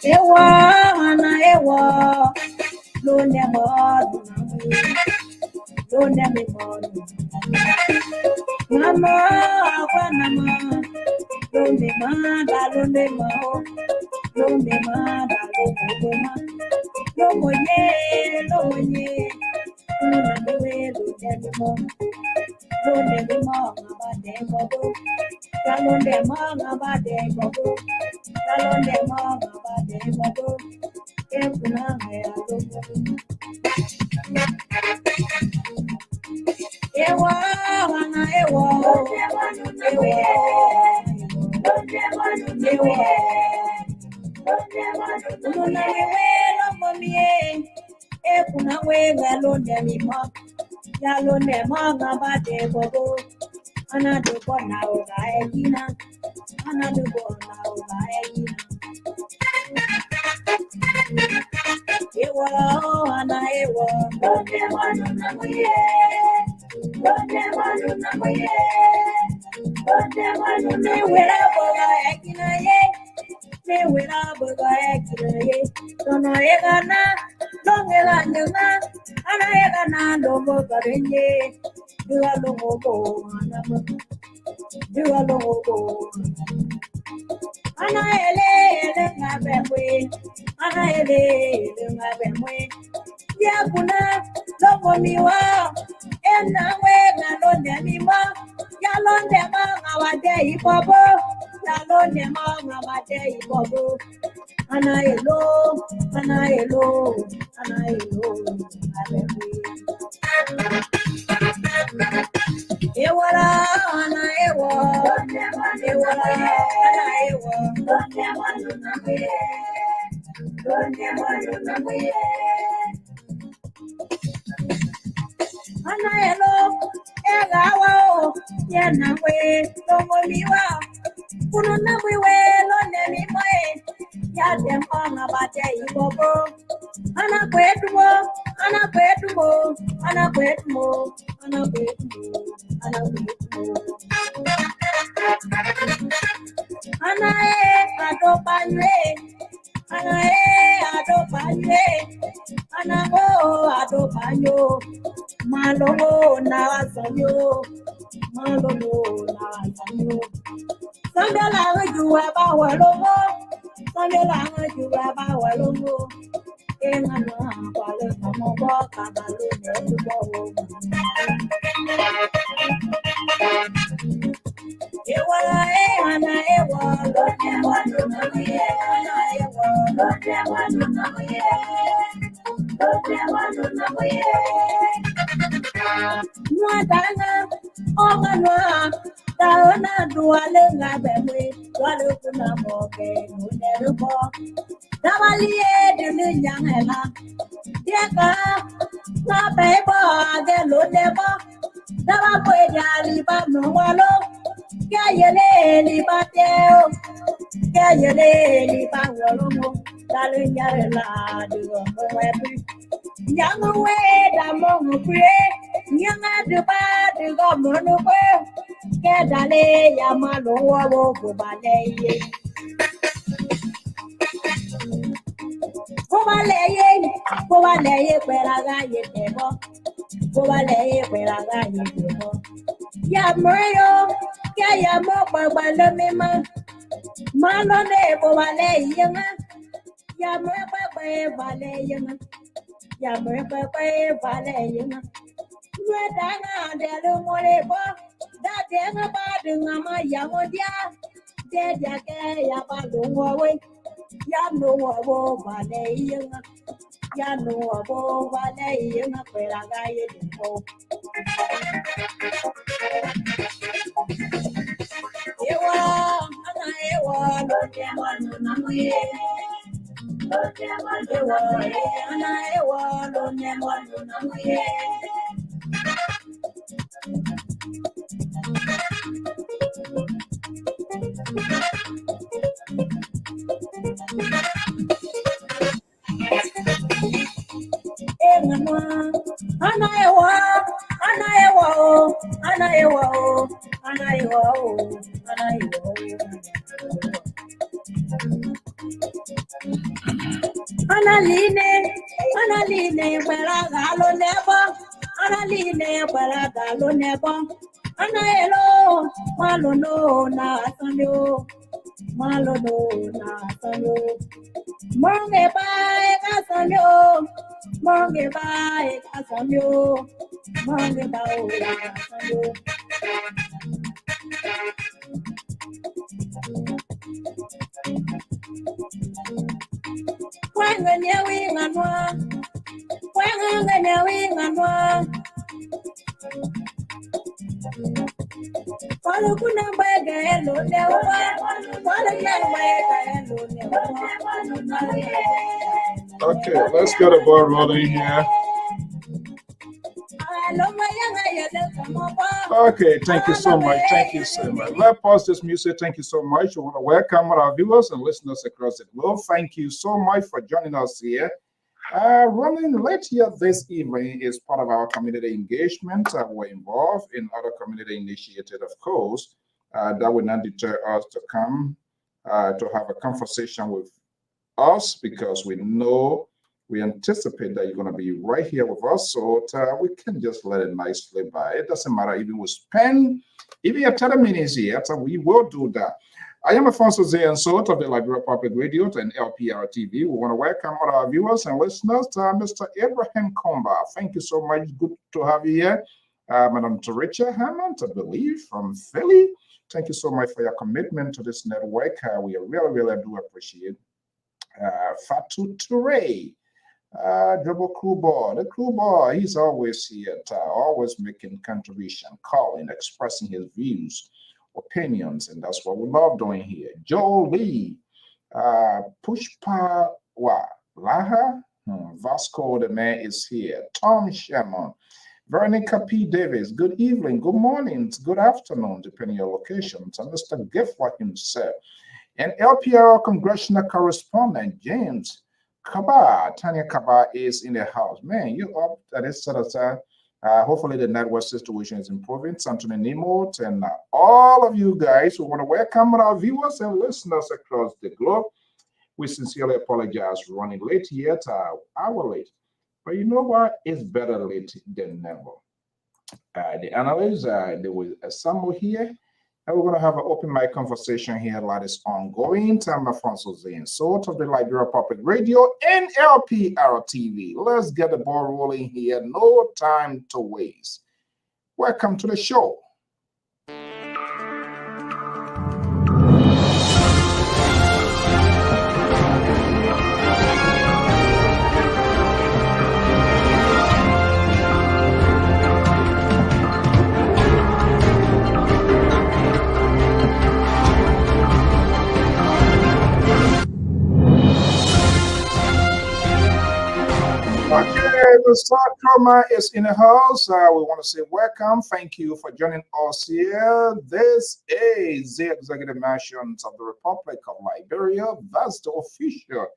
Ewa ana ewa lo ne mo lo ne mi mo mama akwa na ma lo ne ma da lo ne ma lo ne ma da lo ma lo mo ye lo na me we lo ne mi mo ngaba de mo lo ne mo ngaba de mo lo ne mo ngaba de mo kuna ya lo ewa wana ewa muna wewe lo mie kuna wewe lo ne mi mo ya lo ne mo ngaba de bobo ana do bona o ga ekina ana do bona o ga ekina ewa ana ewa lo ne wanu na muye me wera boga ekina ye tono egana longela nyanga ana egana lomo garenye dua lomo bo ana ele ngabe mwe ya kuna lomo miwa ena we na lo ne miwa ya lo ne ma ngawade ibobo ya lo ne ma ngawade ibobo ana elo ngabe mwe ewala ana ewo ewala ana ewo ana elo egawa o yana we tongoliwa kuno na we lo ne mi moe ya dem nga bate ibobo ana kwetumo ana adopanywe ana go adopanyo malongo na wasanyo sambela juwa ba walongo engana kwale kamo bo kabalo ne bo ewala ana ewa lo ne wanu na ye ana ewa lo ne wanu na ye Nuadana, Ogana, Taona, Duale, Nabeme, Walukuna Moke, Nunerubo, Davalie, Duniana, Diaka, Napeba, Geluneba, Davapoya, Liba, Nualo, Gayele, Libateo, Gayele, Liba, Walomo, Dalunyarela, Duomo, Young away, the moment pray, young at the bad, the government away. Get a lay, Yamalo, go ballet. Go ballet, where I got you, table. Go ballet, where I got you, table. Yamario, Yamapa, Balamima, Manone, go ballet, young. Yamapa, ballet, young. Yamapa, ballet, young. Redana, the Morebo, that ever bad Mama Yamodia, dead Yabalo away. Yano abo ballet, Yano abo ballet, where I got it. Ewa, Anaewa, Analine, Paragalo never, Analine, Paragalo never, Anaelo, Malono, Nasanyo, Malono, Nasanyo, Monge by Casanyo, Monge by Casanyo, Monge by Casanyo. When you're wing and one, when you're wing and one, follow Kuna by Hello, never, follow Okay, let's get a ball rolling here. Okay, thank you so much. Thank you so much. Let's pause this music. Thank you so much. We want to welcome our viewers and listeners across the globe. Thank you so much for joining us here. Running late here this evening is part of our community engagement. We're involved in other community initiated, of course, that will not deter us to come to have a conversation with us because we anticipate that you're going to be right here with us, so we can just let it nicely by. It doesn't matter if we spend even your 30 minutes here, so we will do that. I am Alfonso Zay-Nsot of the Liberia Public Radio and Lpr-Tv. We want to welcome all our viewers and listeners to Mr. Abraham Komba. Thank you so much. Good to have you here. Madam Toricha Hammond, I believe, from Philly. Thank you so much for your commitment to this network. We really, really do appreciate Fatu Toure. Double crew boy, the crew boy, he's always here, always making contribution, calling, expressing his views, opinions, and that's what we love doing here. Joe Lee, Pushpa Laha, Vasco the man is here. Tom Sherman, Veronica P. Davis, good evening, good morning, good afternoon, depending on your locations. And Mr. Gifford himself, and LPR congressional correspondent James Kaba, Tanya Kaba is in the house. Man, you up at this sort of time. Hopefully the network situation is improving. Santoni Nemo and all of you guys who want to welcome our viewers and listeners across the globe. We sincerely apologize for running late yet, hour late. But you know what? It's better late than never. The analysts, there was a Samuel here. And we're going to have an open mic conversation here that is ongoing. I'm Alfonso Zay-Nsot of the Liberia Public Radio and Lpr-Tv. Let's get the ball rolling here. No time to waste. Welcome to the show. Okay, the Star Chroma is in the house. We want to say welcome. Thank you for joining us here. This is the Executive Mansions of the Republic of Liberia. That's the official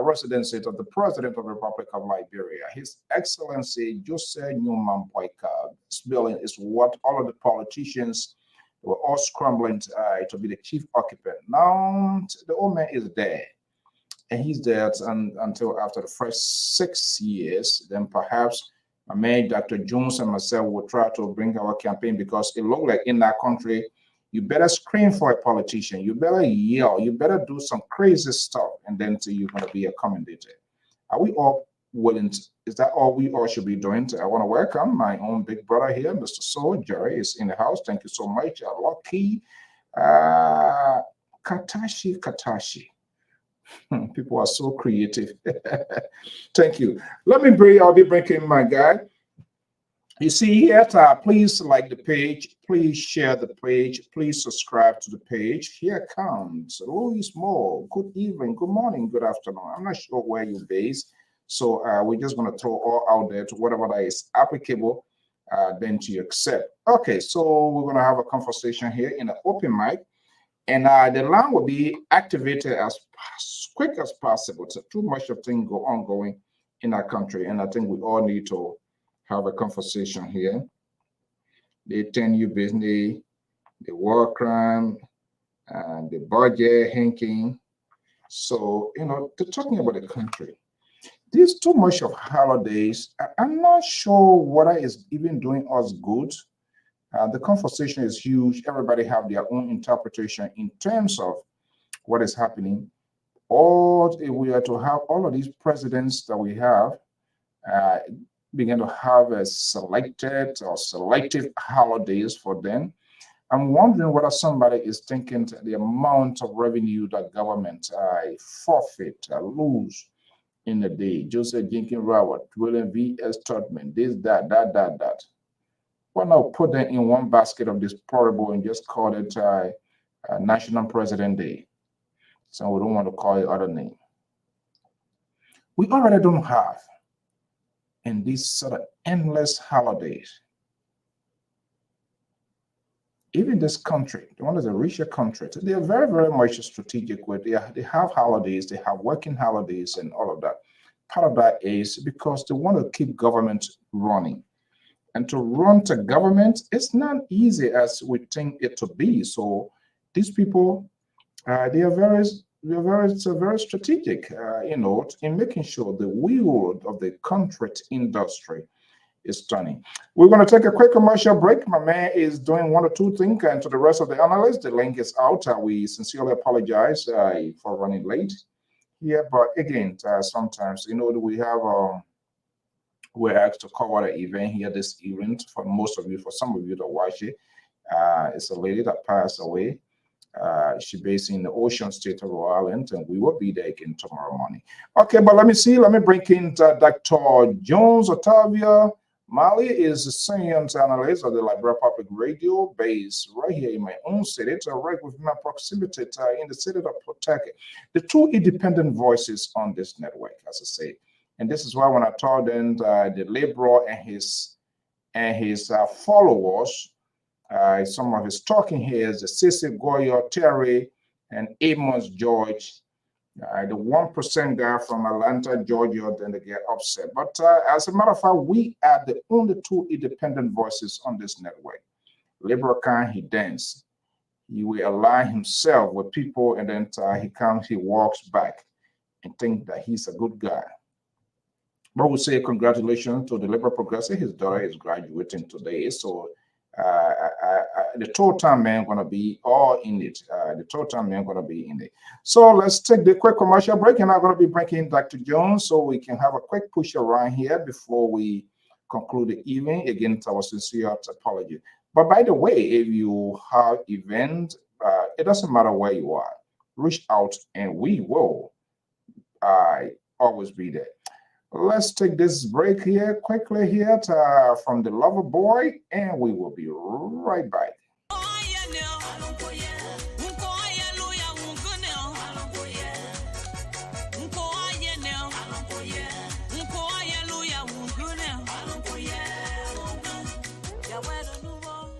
residency of the President of the Republic of Liberia, His Excellency Jose Newman Boyka. This building is what all of the politicians were all scrambling to be the chief occupant. Now, the old man is there. And he's there until after the first 6 years. Then perhaps my man, Dr. Jones, and myself will try to bring our campaign because it looks like in that country, you better scream for a politician, you better yell, you better do some crazy stuff, and then you're going to be accommodated. Are we all willing to, is that all we all should be doing? I want to welcome my own big brother here, Mr. Soul. Jerry is in the house. Thank you so much. Lucky. Katashi. People are so creative. Thank you. I'll be bringing my guy. You see here, please like the page, please share the page, please subscribe to the page. Here comes Louis Moore. Good evening, good morning, good afternoon. I'm not sure where you're based, so we're just going to throw all out there to whatever that is applicable, then to accept. Okay, so we're going to have a conversation here in an open mic. And the line will be activated as quick as possible. So too much of things go ongoing in our country, and I think we all need to have a conversation here. the 10-year business, the war crime, and the budget hinking. So, they're talking about the country. There's too much of holidays. I'm not sure whether it's even doing us good. The conversation is huge. Everybody have their own interpretation in terms of what is happening. Or if we are to have all of these presidents that we have uh, begin to have a selected or selective holidays for them, I'm wondering whether somebody is thinking the amount of revenue that government forfeit, lose in a day. Joseph Jenkins Rawat, William V.S. Todman, this, that. Why not put them in one basket of this portable and just call it National President Day? So we don't want to call it other name. We already don't have in these sort of endless holidays. Even this country, the one that's a richer country, they are very, very much strategic with they have holidays, they have working holidays and all of that. Part of that is because they want to keep government running. And to run the government, it's not easy as we think it to be. So these people, very strategic, in making sure the wheel of the contract industry is turning. We're going to take a quick commercial break. My man is doing one or two things, and to the rest of the analysts, the link is out. We sincerely apologize for running late here, but again, sometimes we have we're asked to cover the event here this event for most of you. For some of you that watch it, it's a lady that passed away. She's based in the Ocean State of Rhode Island, and we will be there again tomorrow morning. Okay, but let me bring in Dr. Jones Otavia. Mali is a senior analyst of the Lpr Public Radio, based right here in my own city, right within my proximity in the city of Pawtucket. The two independent voices on this network, as I say. And this is why when I told them the liberal and his followers, some of his talking heads, the Sissy Goyo, Terry, and Amos George, the 1% guy from Atlanta, Georgia, then they get upset. But as a matter of fact, we are the only two independent voices on this network. Liberal can he dance. He will align himself with people, and then he walks back and think that he's a good guy. But we say congratulations to the Liberal Progressive. His daughter is graduating today. So the total man going to be all in it. The total man going to be in it. So let's take the quick commercial break, and I'm going to be bringing Dr. Jones so we can have a quick push around here before we conclude the evening. Again, our sincere apology. But by the way, if you have event, it doesn't matter where you are. Reach out, and we will always be there. Let's take this break here quickly here from the Lover Boy, and we will be right back.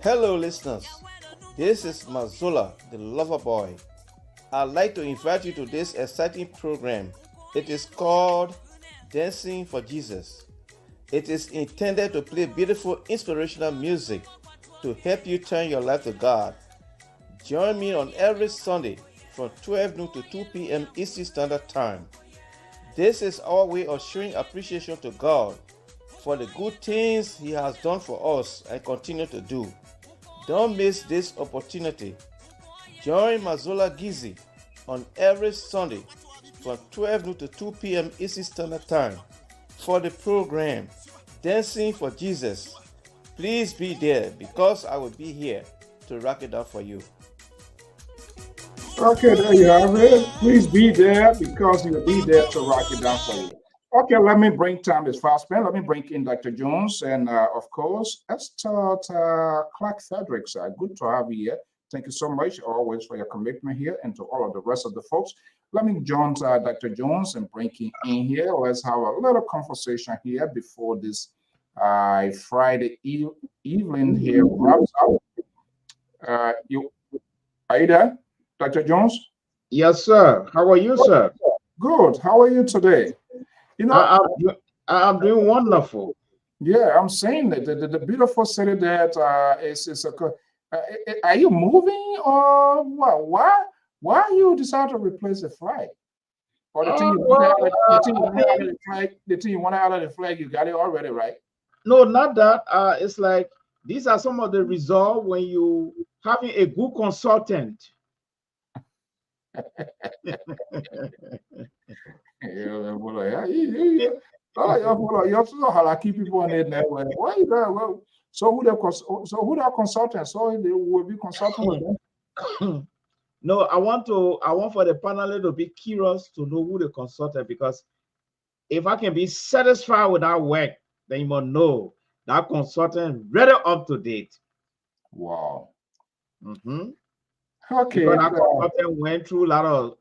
Hello, listeners. This is Mazola, the Lover Boy. I'd like to invite you to this exciting program. It is called Dancing for Jesus. It is intended to play beautiful inspirational music to help you turn your life to God. Join me on every Sunday from 12 noon to 2 p.m. Eastern Standard Time. This is our way of showing appreciation to God for the good things He has done for us and continue to do. Don't miss this opportunity. Join Mazola Gizi on every Sunday from 12 noon to 2 p.m. Eastern Standard Time for the program Dancing for Jesus. Please be there because I will be here to rock it up for you. Okay, there you have it. Please be there because you'll be there to rock it down for you. Okay, let me bring time is fast spent. Let me bring in Dr. Jones and of course, let's start Clark Fredericks. Good to have you here. Thank you so much always for your commitment here and to all of the rest of the folks. Let me join Dr. Jones and bring him in here. Let's have a little conversation here before this Friday evening here wraps up. Are you there, Dr. Jones? Yes, sir. How are you, sir? Good. How are you today? I'm doing wonderful. Yeah, I'm saying that the beautiful city that is a. Are you moving or what? Why you decide to replace the flag? Or the thing you want Well, out of the thing you I want out of think the flag, the thing you want out of the flag, you got it already, right? no, not that. It's like these are some of the results when you having a good consultant. Yeah, well, yeah, you also know how to keep people on it that way. Why you that? Well, so who the consultant? So they will be consulting with them. No, I want for the panel to be curious to know who the consultant, because if I can be satisfied with that work, then you must know that consultant really up to date. Wow. Mm-hmm. Okay. Because that consultant went through a lot of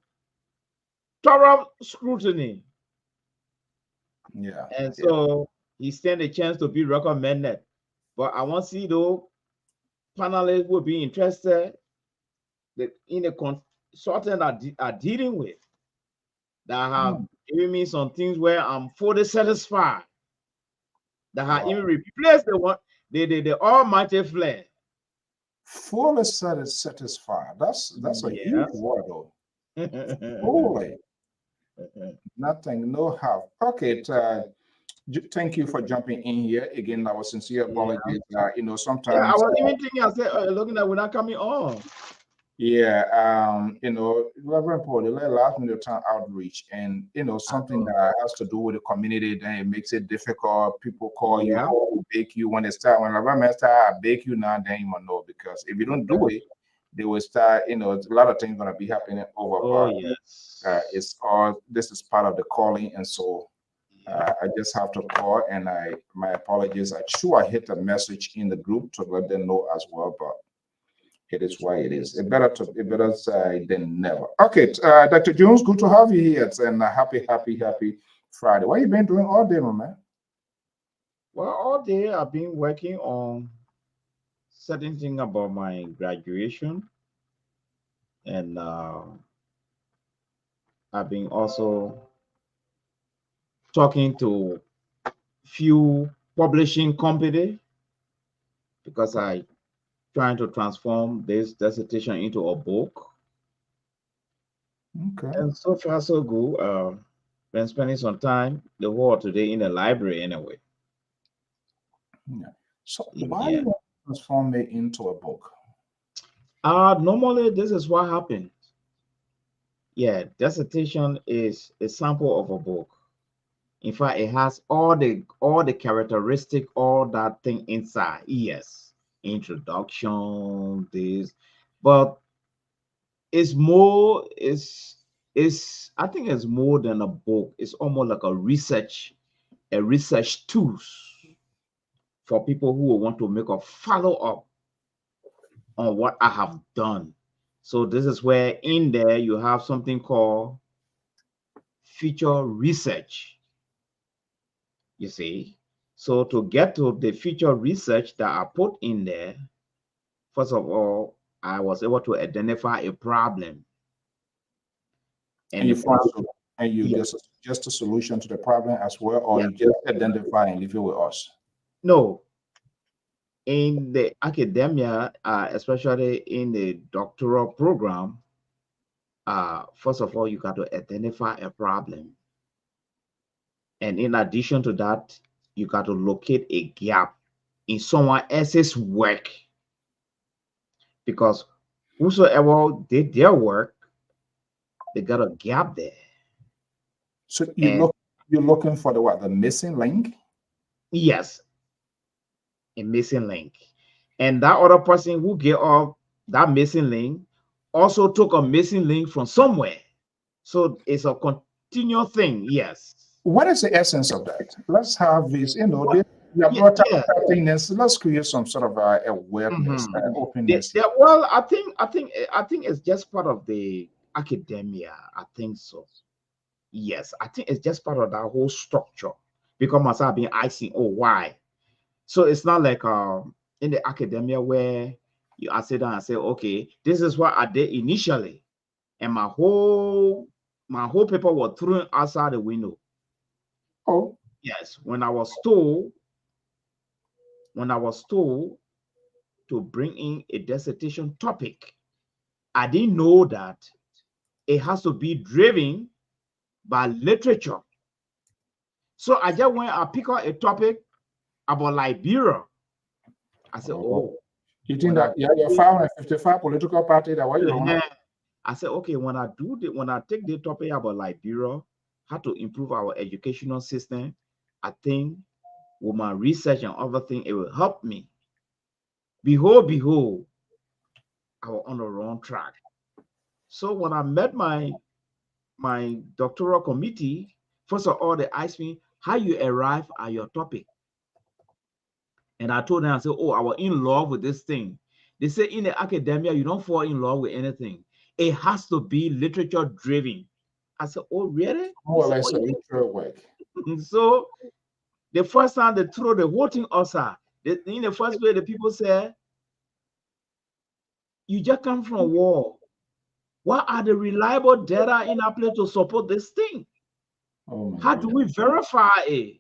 thorough scrutiny. Yeah. And so he stand a chance to be recommended. But I want to see though panelists will be interested in the consultant are dealing with that have given me some things where I'm fully satisfied, that have even replaced the one the almighty flare. Fully satisfied. That's a huge Yes. word though. Fully. Nothing, no half. Okay. Thank you for jumping in here again. Our sincere apologies. Yeah, Sometimes. I was even thinking, I said, looking at we're not coming on. Yeah, Reverend Paul, they let last minute time outreach, and something that has to do with the community, then it makes it difficult. People call you, Yeah. bake you when they start. When Reverend start, I bake you now, then you might know, because if you don't do it, they will start. A lot of things gonna be happening over. Oh But yes. it's all this is part of the calling, and so I just have to call, and my apologies. I hit a message in the group to let them know as well, but it is why it is. It better say than never. Okay, Dr. Jones, good to have you here, and happy Friday. What you been doing all day, my man? Well, all day I've been working on certain thing about my graduation, and I've been also talking to few publishing company because I trying to transform this dissertation into a book. Okay. And so far so good. Been spending some time the whole today in the library anyway. Yeah. So why Yeah. you want to transform it into a book? Normally this is what happens. Yeah, dissertation is a sample of a book. In fact, it has all the characteristic, all that thing inside. Yes, introduction, this, but it's more. It's I think it's more than a book. It's almost like a research tools for people who want to make a follow up on what I have done. So this is where in there you have something called feature research. You see, so to get to the feature research that I put in there, first of all, I was able to identify a problem, And and you the find problem, and you yeah, just a solution to the problem as well, or yeah, you just identify and leave it with us? no, in the academia, especially in the doctoral program, first of all, you got to identify a problem, and in addition to that, you got to locate a gap in someone else's work, because whosoever did their work, they got a gap there. So And you're looking for the missing link. yes, a missing link. And that other person who gave up that missing link also took a missing link from somewhere. So it's a continual thing. Yes. What is the essence of that? Let's have this, What? you have Yeah, brought yeah. up things. Let's create some sort of awareness, Mhm. openness. Well, I think it's just part of the academia. I think so. Yes, I think it's just part of that whole structure. Because I've been asking, oh, why? So it's not like in the academia where I sit down and say, okay, this is what I did initially, and my whole paper was thrown outside the window. Oh, Yes, when I was told when I was told to bring in a dissertation topic, I didn't know that it has to be driven by literature. So I just went, I pick up a topic about Liberia. I said, oh. You think that your 555 political party that what you want? I said, okay, when I take the topic about Liberia, how to improve our educational system, I think with my research and other things, it will help me. Behold, I was on the wrong track. So when I met my doctoral committee, first of all, they asked me how you arrive at your topic. And I told them, I said, oh, I was in love with this thing. They say in the academia, you don't fall in love with anything. It has to be literature driven. I said, oh, really? More or less a literal work. So the first time they throw the whole thing outside, in the first way, the people say, you just come from war. What are the reliable data in our place to support this thing? Oh, how do we verify it?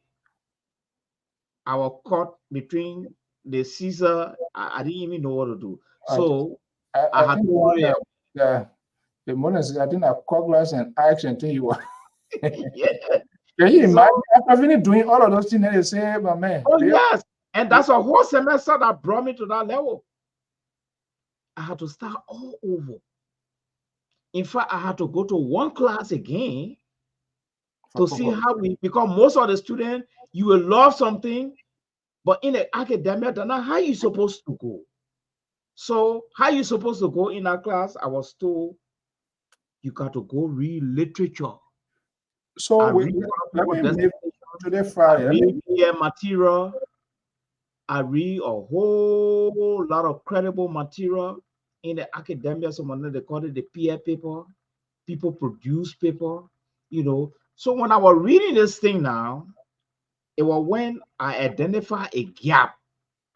I was caught between the Caesar. I didn't even know what to do. So I had to the money, I think I call glass and ask until you were. Yeah. Can you imagine after finish doing all of those things they say, but man? Oh, yes. And that's a whole semester that brought me to that level. I had to start all over. In fact, I had to go to one class again to see how because most of the students, you will love something, but in the academia, that's not how you're supposed to go. So how you supposed to go in that class? I was told you got to go read literature. So I let me move to the Friday. I read material. I read a whole lot of credible material in the academia. Someone they call it the peer paper. People produce paper, So when I was reading this thing now, it was when I identified a gap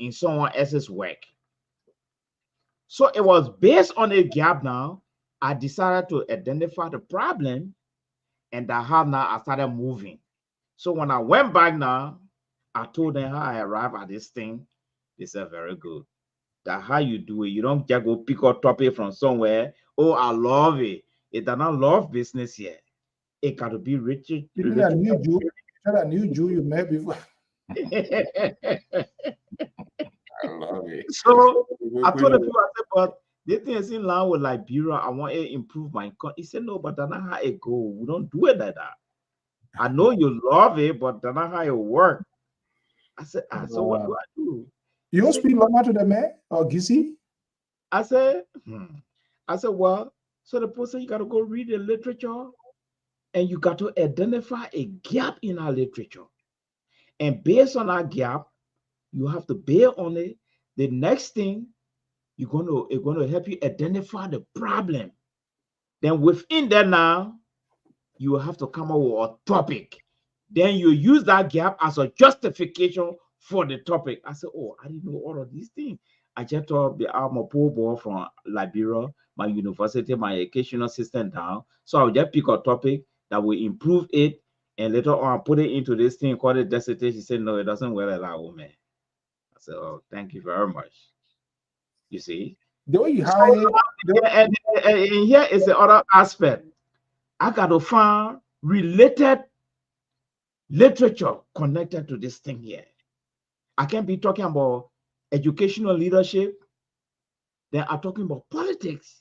in someone else's work. So it was based on a gap now, I decided to identify the problem, and I started moving. So when I went back now, I told them how I arrived at this thing. They said, very good. That's how you do it. You don't just go pick up topic from somewhere. Oh, I love it. It does not love business yet. It got to be rich. A new Jew you met before. I love it. So I told the people, I said, but the thing is in line with Liberia, I want to improve my income. He said, no, but that's not how it go. We don't do it like that. I know you love it, but that's not how it works. I said, so what do I do? You don't speak Lama to the man or Gizi? I said, well, so the person, you got to go read the literature and you got to identify a gap in our literature. And based on that gap, you have to bear on it. The next thing, it's going to help you identify the problem. Then within that now, you will have to come up with a topic. Then you use that gap as a justification for the topic. I said, oh, I didn't know all of these things. I just thought I'm a poor boy from Liberia, my university, my educational system down. So I'll just pick a topic that will improve it, and later on put it into this thing called a dissertation. She said, no, it doesn't work like that, woman. I said, oh, thank you very much. You see? The way you hide and here is the other aspect. I got to find related literature connected to this thing here. I can't be talking about educational leadership, then I'm talking about politics.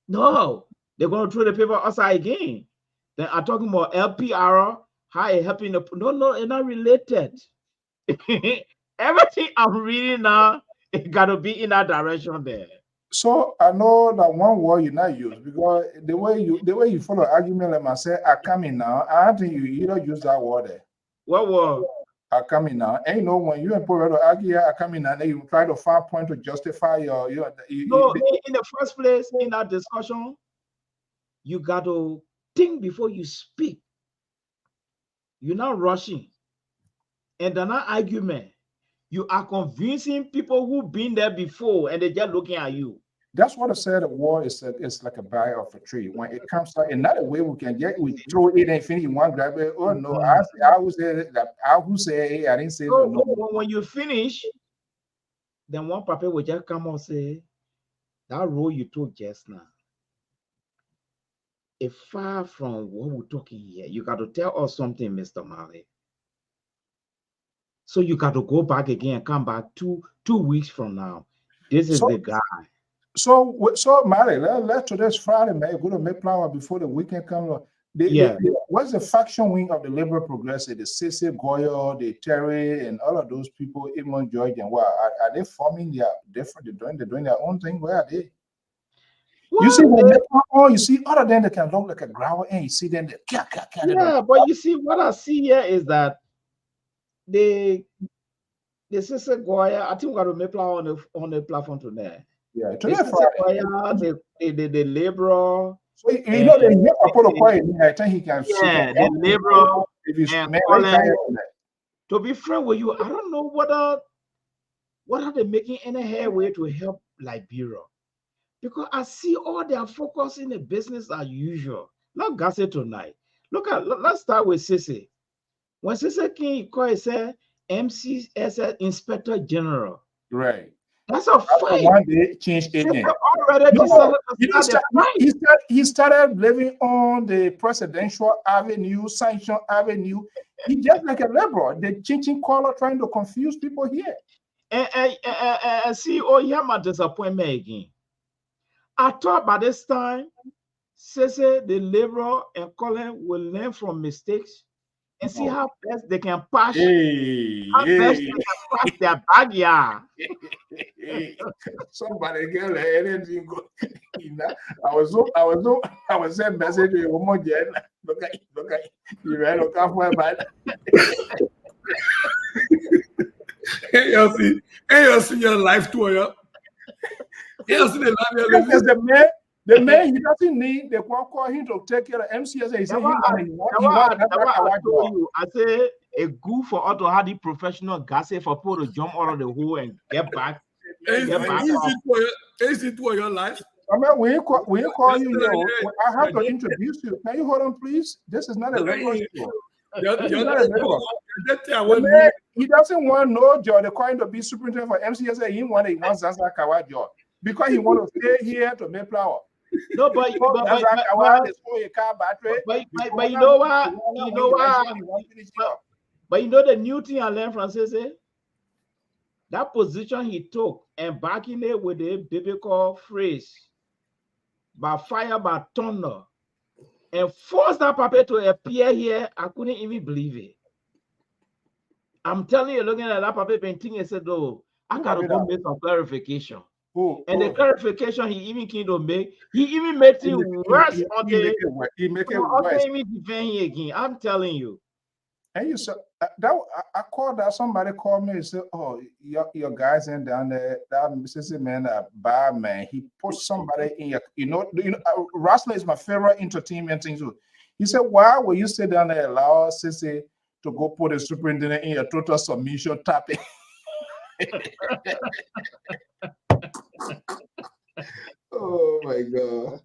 No, they're going to throw the paper outside again. Then I'm talking about LPR, how it helping the no, it's not related. Everything I'm reading now, it got to be in that direction there. So I know that one word you not use because the way you follow argument, like I say, I come in now. I don't think you don't use that word there. What word? I come in now. And when you and Paul argue, I come in and then you try to find point to justify your in the first place, in that discussion, you got to think before you speak. You're not rushing. And they're not argument. You are convincing people who've been there before and they're just looking at you. That's what I said. A war is like a bark of a tree. When it comes out, another way we can get, we throw it and finish one grab it. Oh no, I would say that. I would say I didn't say so no. When you finish, then one papa will just come and say, that role you took just now, is far from what we're talking here. You got to tell us something, Mr. Mali. So you got to go back again and come back two weeks from now. This is the guy. So Mali, let today's Friday, man. Go to make flower before the weekend comes. What's the faction wing of the Liberal Progressive? The Sese Goyo, the Terry, and all of those people, even George and what are they forming their different? They're doing their own thing. Where are they? Well, you see, other than they can look like a growl, and you see them. But you see, what I see here is that the Sese Goya, I think we got to make flower on the platform tonight. Yeah, today Friday. The Liberal. So you know I think he can. Yeah, the Liberal. To be frank with you, I don't know what are they making any headway to help Liberia, because I see all their focus in the business as usual. Not Gasse tonight. Let's start with Sisi. When Sisi King called say MCS Inspector General, right? That's a fight. One day changed agent. He started living on the presidential avenue, Sanction Avenue. He just like a liberal. They're changing color, trying to confuse people here. And see, here my disappointment again. I thought by this time, Sese, the liberal, and Colin will learn from mistakes and see how best they can patch. Best they can patch their backyard. Somebody get anything go. I was sending message to you one more again. Look at you ready to come for a man. Hey, you see your life tour, yeah. You see the life. The man, he doesn't need, they won't call him to take care of MCS. He said, I say a good for auto had the professional gas for people to jump out of the hole and get back. Is it for your life? I mean, we call you, I have to introduce you. Can you hold on, please? This is not a regular show. He doesn't want no job. They're going to be superintendent for MCS. He wants Zanzibar Kawa job because he wants to stay here to make flour. No, but you know what? But you know the new thing I learned from Sese? That position he took and backing it with the biblical phrase, by fire, by thunder, and force that puppet to appear here, I couldn't even believe it. I'm telling you, looking at that puppet painting, I said, "Oh, I gotta go make some clarification." The clarification he even came to make, he even made it worse. He make it worse. Again. I'm telling you. And you said that I called that somebody called me and said, "Oh, your guys in down there, that Mrs. Man, bad man. He put somebody in your, you know, wrestling is my favorite entertainment thing too." He said, "Why will you sit down there allow Sissy to go put a superintendent in your total submission tapping?" Oh my God.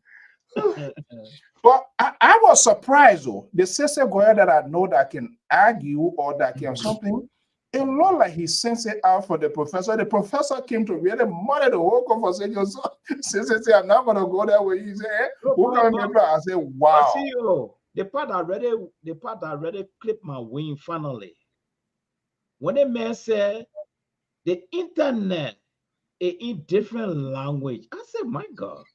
But I was surprised though. The Sese Goya that I know that can argue or that can something, it looked like he sensed it out for the professor. The professor came to really monitor the whole conversation. So Sese said, "I'm not gonna go that way." He said, "Who can remember?" I said, "Wow." I see you. The part that already clipped my wing finally. When a man said the internet is in different language, I said, "My God,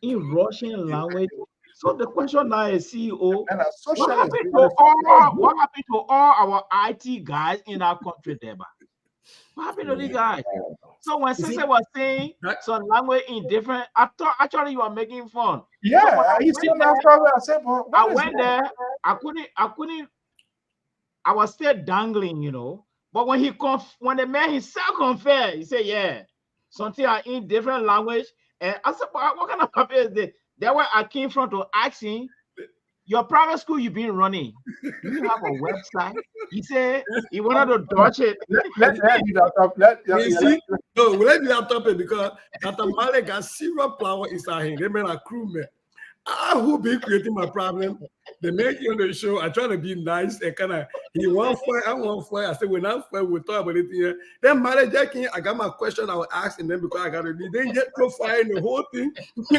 in Russian language." So the question now is, CEO, what happened to all our IT guys in our country, Deba? What happened to these guys? So when Sese was saying some language in different, I thought actually you were making fun. Yeah, so I went there. I couldn't. I was still dangling, you know. But when the man himself confessed, he said, "Yeah, something are in different language." And I said, "What kind of paper is this?" That's why I came from to ask him, "Your private school you've been running, do you have a website?" He said he wanted to dodge it. Let's do that topic because Dr. Malik got zero flour inside him. They made a crew man. who be creating my problem? They make you on the show. I try to be nice and kind of he won't fight, I won't fight. I said, when I fight, we'll talk about it here. Then manager came, I got my question, I will ask him then because I got to be. Then get profile the whole thing.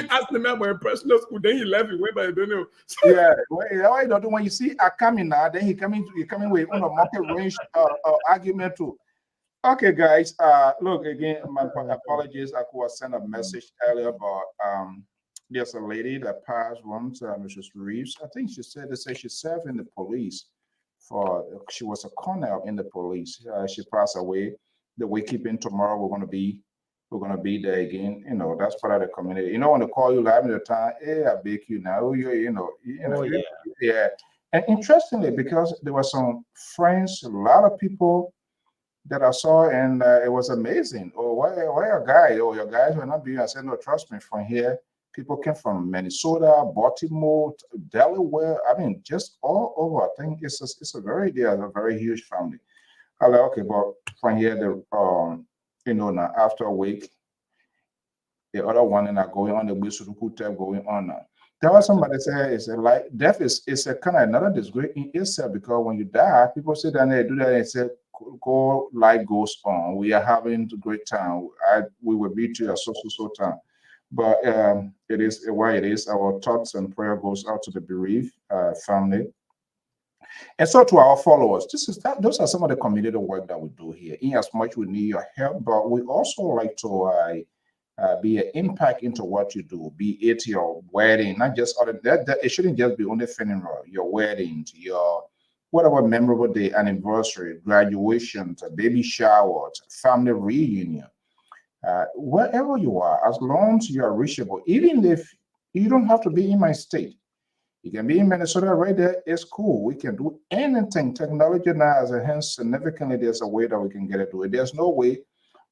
Ask him about my personal school. Then he left, he went, but I don't know. Yeah, when you see a coming now, then he coming with on a market range argument too. Okay, guys. Look again. My apologies. I could send a message earlier about there's a lady that passed once, Mrs. Reeves. I think she said she served in the police she was a colonel in the police. She passed away. The Wakekeeping tomorrow we're gonna be there again. You know, that's part of the community. You know, when they call you live in the time, hey, I beg you now. Yeah. And interestingly, because there were some friends, a lot of people that I saw, and it was amazing. Oh, why your guy? Oh, your guys were not being. I said, no, trust me. From here, people came from Minnesota, Baltimore, Delaware. I mean, just all over. I think it's a very huge family. I'm like, okay, but from here, now after a week, the other one and I going on the Wisuruku tab going on now. There was somebody say it's like death is a kind of another disgrace in itself, because when you die, people sit down there, do that and say, go, life goes on. We are having a great time. We will be to a so time. But it is why it is. Our thoughts and prayer goes out to the bereaved family. And so to our followers, those are some of the community work that we do here. In as much we need your help, but we also like to be an impact into what you do, be it your wedding, not just other that it shouldn't just be only funeral, your weddings, your whatever memorable day, anniversary, graduations, baby showers, family reunion, wherever you are, as long as you are reachable, even if you don't have to be in my state. You can be in Minnesota right there. It's cool. We can do anything. Technology now has enhanced significantly. There's a way that we can get it to it. There's no way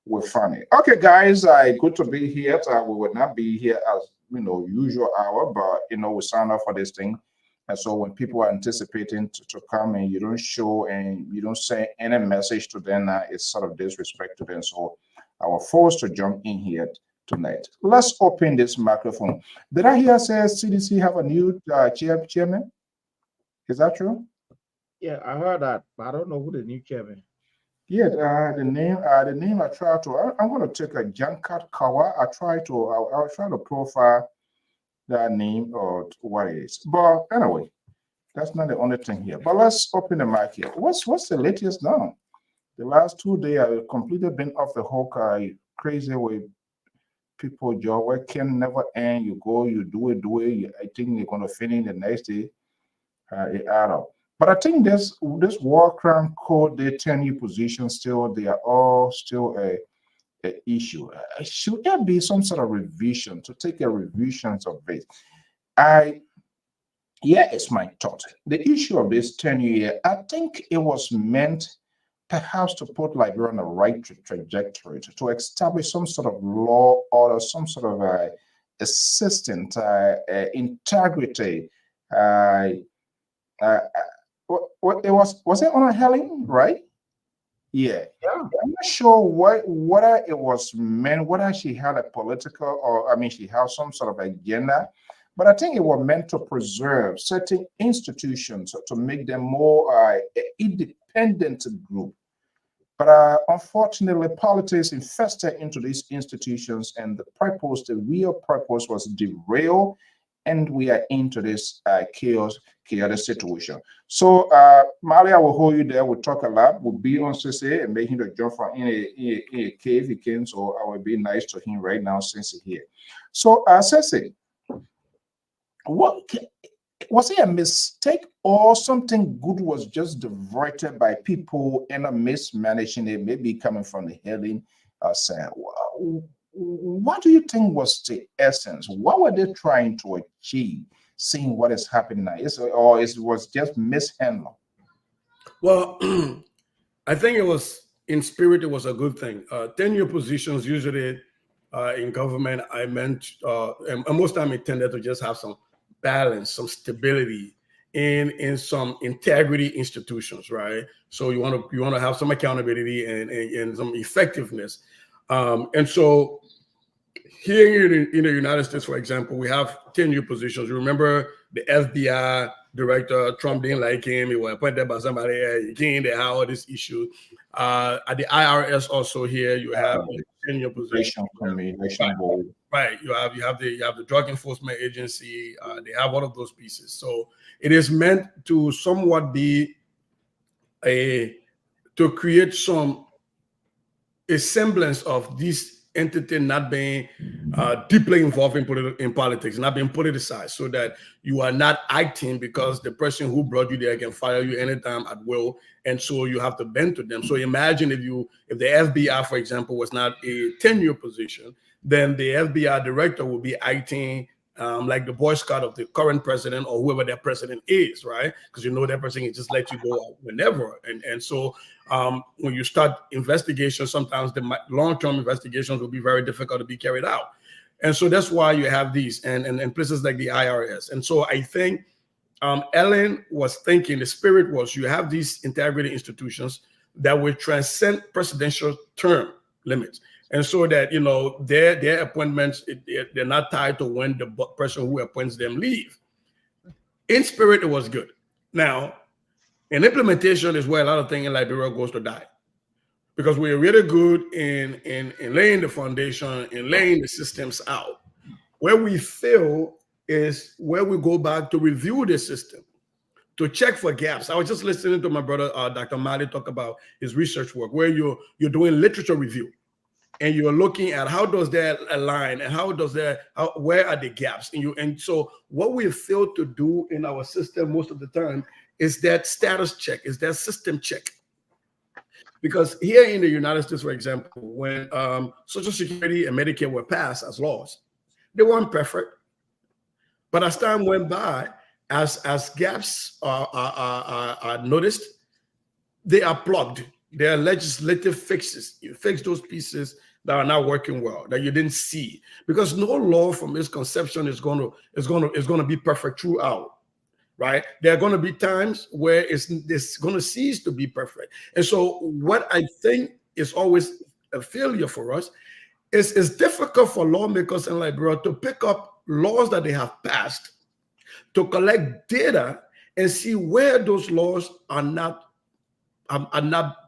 we're funny. Okay, guys, good to be here. We would not be here as usual hour, but we sign up for this thing. And so when people are anticipating to come and you don't show and you don't say any message to them, it's sort of disrespect to them. So I was forced to jump in here tonight. Let's open this microphone. Did I hear say CDC have a new chairman? Is that true? Yeah, I heard that, but I don't know who the new chairman. Yeah, the name I try to. I'm going to take a Jankat Kawa. I'll try to profile that name or what it is. But anyway, that's not the only thing here. But let's open the mic here. What's the latest now? The last 2 days I've completely been off the hook. Crazy way people job work can never end. You go, you do it. I think they're going to finish the next day. It add up. But I think this war crime code, they 10-year position still, they are all still a issue. Should there be some sort of revision to take a revision of it? It's my thought. The issue of this 10-year, I think it was meant perhaps to put Liberia on a right trajectory, to establish some sort of law order, some sort of assistant integrity. Was it on a Helen, right? Yeah. I'm not sure whether it was meant, whether she had a political or she had some sort of agenda, but I think it was meant to preserve certain institutions to make them more independent group. But unfortunately, politics infested into these institutions, and the real purpose was derailed, and we are into this chaotic situation. So, Malia will hold you there. We'll talk a lot. We'll be on CC and make him to jump from in a cave he can. So, I will be nice to him right now since he's here. So, CC, was it a mistake or something good was just diverted by people and a mismanaging it, maybe coming from the heading side? What do you think was the essence? What were they trying to achieve, seeing what is happening now? It was just mishandling? Well, I think it was, in spirit, it was a good thing. 10-year positions usually in government, I meant, and most time it tended to just have some balance, some stability in some integrity institutions, right? So you want to have some accountability and some effectiveness. And so here in the United States, for example, we have tenure positions. You remember the FBI director, Trump didn't like him. He was appointed by somebody else. He came there, how this issue. At the IRS also here, you have tenure positions. Right. You have the Drug Enforcement Agency. They have all of those pieces. So it is meant to somewhat be to create a semblance of this entity not being deeply involved in politics, not being politicized, so that you are not acting because the person who brought you there can fire you anytime at will, and so you have to bend to them. So imagine if the FBI, for example, was not a tenure position, then the FBI director will be acting like the Boy Scout of the current president or whoever that president is, right? Because you know that person can just let you go whenever. And so when you start investigations, sometimes the long-term investigations will be very difficult to be carried out. And so that's why you have these and places like the IRS. And so I think Ellen was thinking, the spirit was, you have these integrity institutions that will transcend presidential term limits. And so that, you know, their appointments, they're not tied to when the person who appoints them leave. In spirit, it was good. Now, in implementation is where a lot of things in Liberia goes to die. Because we're really good in laying the foundation and laying the systems out. Where we fail is where we go back to review the system, to check for gaps. I was just listening to my brother, Dr. Mali, talk about his research work, where you're doing literature review. And you're looking at how does that align and where are the gaps? And so what we fail to do in our system most of the time is that status check, is that system check. Because here in the United States, for example, when Social Security and Medicare were passed as laws, they weren't perfect. But as time went by, as gaps are noticed, they are plugged. There are legislative fixes. You fix those pieces that are not working well, that you didn't see, because no law from its conception is going to be perfect throughout, right? There are going to be times where it's going to cease to be perfect. And so what I think is always a failure for us is it's difficult for lawmakers in Liberia to pick up laws that they have passed, to collect data and see where those laws are not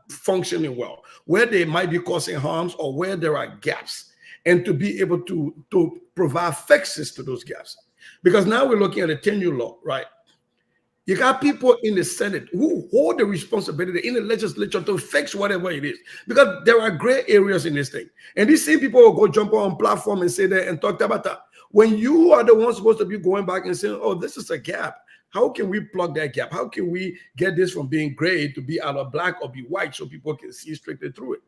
functioning well, where they might be causing harms or where there are gaps, and to be able to provide fixes to those gaps. Because now we're looking at a tenure law, right? You got people in the Senate who hold the responsibility in the legislature to fix whatever it is, because there are gray areas in this thing. And these same people will go jump on platform and say that and talk about that. When you are the ones supposed to be going back and saying, oh, this is a gap. How can we plug that gap? How can we get this from being gray to be either black or be white so people can see strictly through it?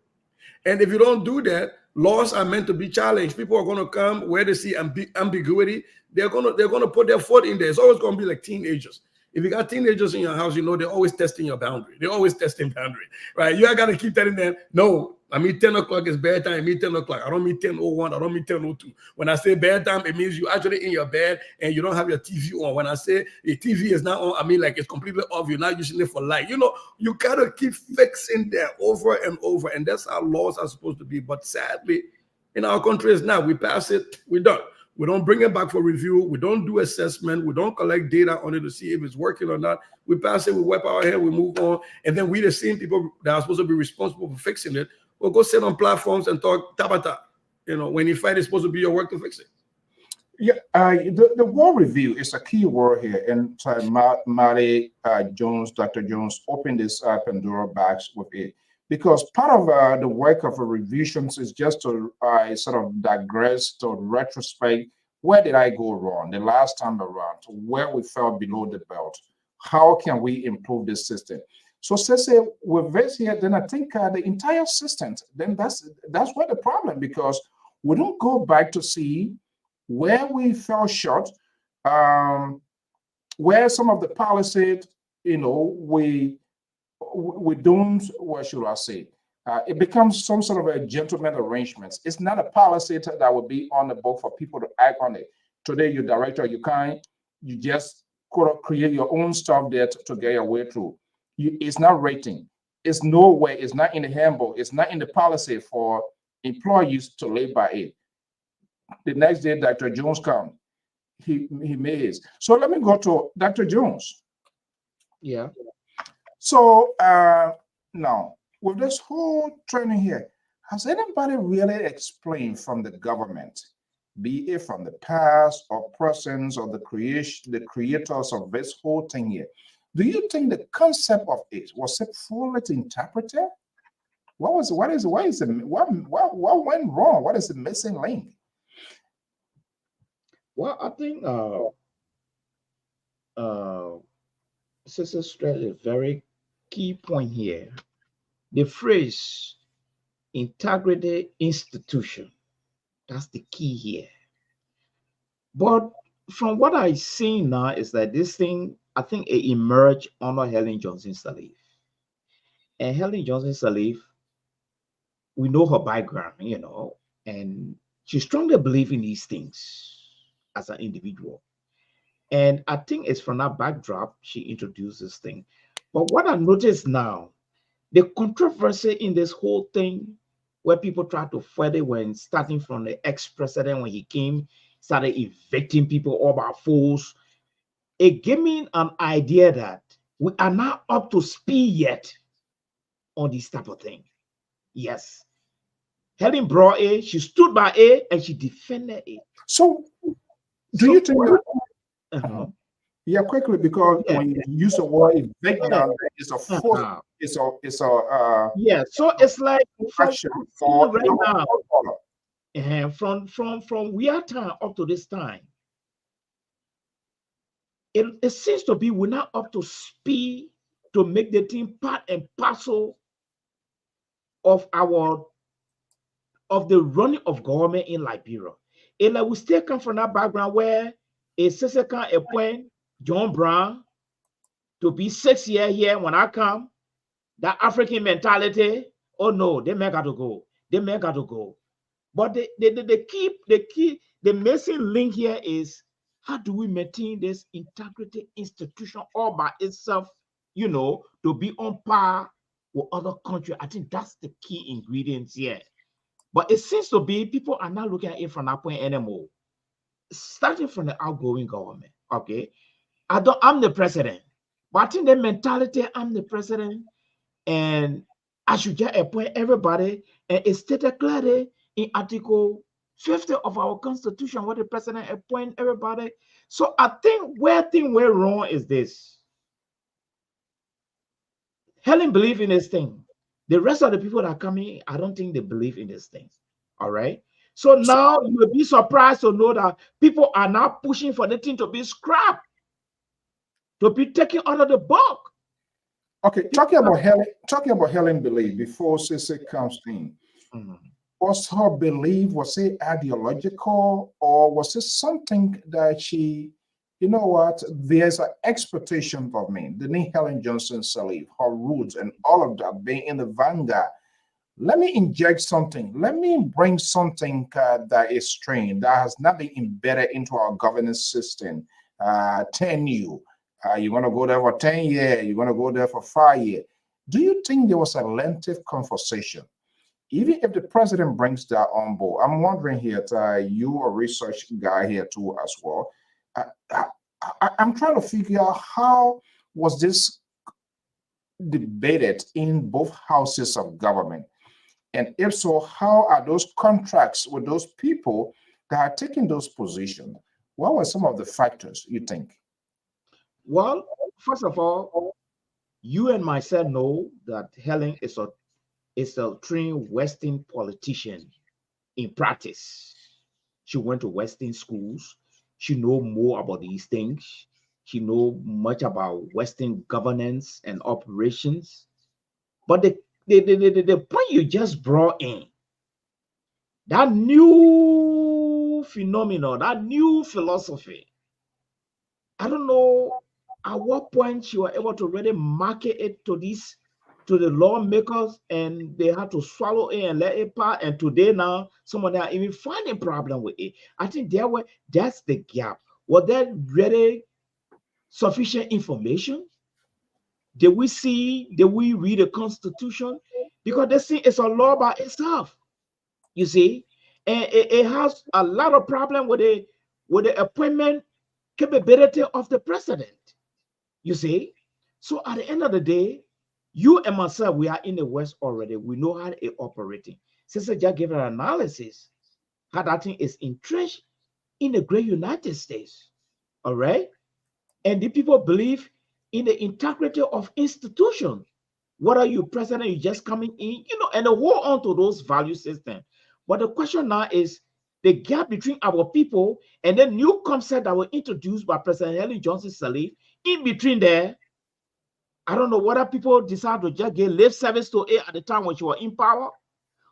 And if you don't do that, laws are meant to be challenged. People are going to come where they see ambiguity. They're going to put their foot in there. It's always going to be like teenagers. If you got teenagers in your house, you know they're always testing your boundary. They're always testing boundary, right? You got to keep telling them, no, I mean 10 o'clock is bedtime. I mean 10 o'clock. I don't mean 10:01. I don't mean 10:02. When I say bedtime, it means you're actually in your bed and you don't have your TV on. When I say the TV is not on, I mean like it's completely off. You're not using it for light. You know, you got to keep fixing that over and over. And that's how laws are supposed to be. But sadly, in our country is now, we pass it, we're done. We don't bring it back for review. We don't do assessment. We don't collect data on it to see if it's working or not. We pass it, we wipe our head, we move on. And then we, the same people that are supposed to be responsible for fixing it, will go sit on platforms and talk tabata. You know, when you fight, it's supposed to be your work to fix it. Yeah, the war review is a key word here. And Mary Jones, Dr. Jones, opened this Pandora box with it. Because part of the work of a revisions is just to sort of digress, to retrospect, where did I go wrong the last time around, to where we fell below the belt, how can we improve this system? So say with this here, then I think the entire system, then that's where the problem, because we don't go back to see where we fell short, where some of the policies, you know, we don't, what should I say? It becomes some sort of a gentleman arrangements. It's not a policy that will be on the book for people to act on it. Today, you director, you just create your own stuff there to get your way through. It's not rating. It's nowhere. It's not in the handbook. It's not in the policy for employees to live by it. The next day, Dr. Jones comes. He made his. So let me go to Dr. Jones. Yeah. So now, with this whole training here, has anybody really explained from the government, be it from the past or present or the creators of this whole thing here? Do you think the concept of it was it fully interpreted? What went wrong? What is the missing link? Well, I think Sister stressed a very key point here. The phrase integrity institution, that's the key here. But from what I see now is that this thing, I think it emerged under Helen Johnson Sirleaf. And Helen Johnson Sirleaf, we know her background, and she strongly believes in these things as an individual. And I think it's from that backdrop she introduced this thing. But what I noticed now, the controversy in this whole thing, where people try to fight it when starting from the ex-president, when he came, started evicting people all by force, it gave me an idea that we are not up to speed yet on this type of thing. Yes. Helen brought it, she stood by it, and she defended it. So, do you think Uh-huh. Yeah, quickly, because when you use the word evict now, it's a force, it's a yeah, so it's like action for right now, from we are time up to this time, it seems to be we're not up to speed to make the thing part and parcel of the running of government in Liberia. And like we still come from that background where a sister can appoint John Brown to be 6 years here. When I come, that African mentality, oh no, they may got to go. They may got to go. But the missing link here is, how do we maintain this integrity institution all by itself, to be on par with other countries? I think that's the key ingredients here. But it seems to be people are not looking at it from that point anymore. Starting from the outgoing government, okay? I'm the president, but I think the mentality, I'm the president, and I should just appoint everybody. And it's stated clearly in Article 50 of our Constitution where the president appoint everybody. So I think where things went wrong is this. Helen believe in this thing. The rest of the people that are coming, I don't think they believe in this thing. All right. So now you will be surprised to know that people are now pushing for the thing to be scrapped, to be taken out of the book. Okay, talking about Helen belief before Sisi comes in. Was her belief, was it ideological, or was it something that she, there's an expectation of me, the name Helen Johnson Sirleaf, her roots and all of that being in the vanguard. Let me inject something. Let me bring something that is strange, that has not been embedded into our governance system. 10 you. You want to go there for 10 years, you want to go there for 5 years. Do you think there was a lengthy conversation? Even if the president brings that on board, I'm wondering here, you a research guy here too as well. I'm trying to figure out how was this debated in both houses of government? And if so, how are those contracts with those people that are taking those positions? What were some of the factors you think? Well, first of all, you and myself know that Helen is a trained Western politician in practice. She went to Western schools. She knows more about these things. She knows much about Western governance and operations. But the point you just brought in, that new phenomenon, that new philosophy, I don't know at what point you were able to really market it to the lawmakers, and they had to swallow it and let it pass. And today now, some of them are even finding problem with it. I think that's the gap. Was there really sufficient information? Did we read the Constitution? Because this thing is a law by itself, you see. And it has a lot of problem with the appointment capability of the president. You see? So at the end of the day, you and myself, we are in the West already. We know how it operating. Sister just gave an analysis how that thing is entrenched in the great United States. All right. And the people believe in the integrity of institutions. Whether you president, you just coming in, and they hold on to those value systems. But the question now is the gap between our people and the new concept that were introduced by President Helen Johnson Sirleaf. In between there, I don't know whether people decide to just give lip service to it at the time when she was in power,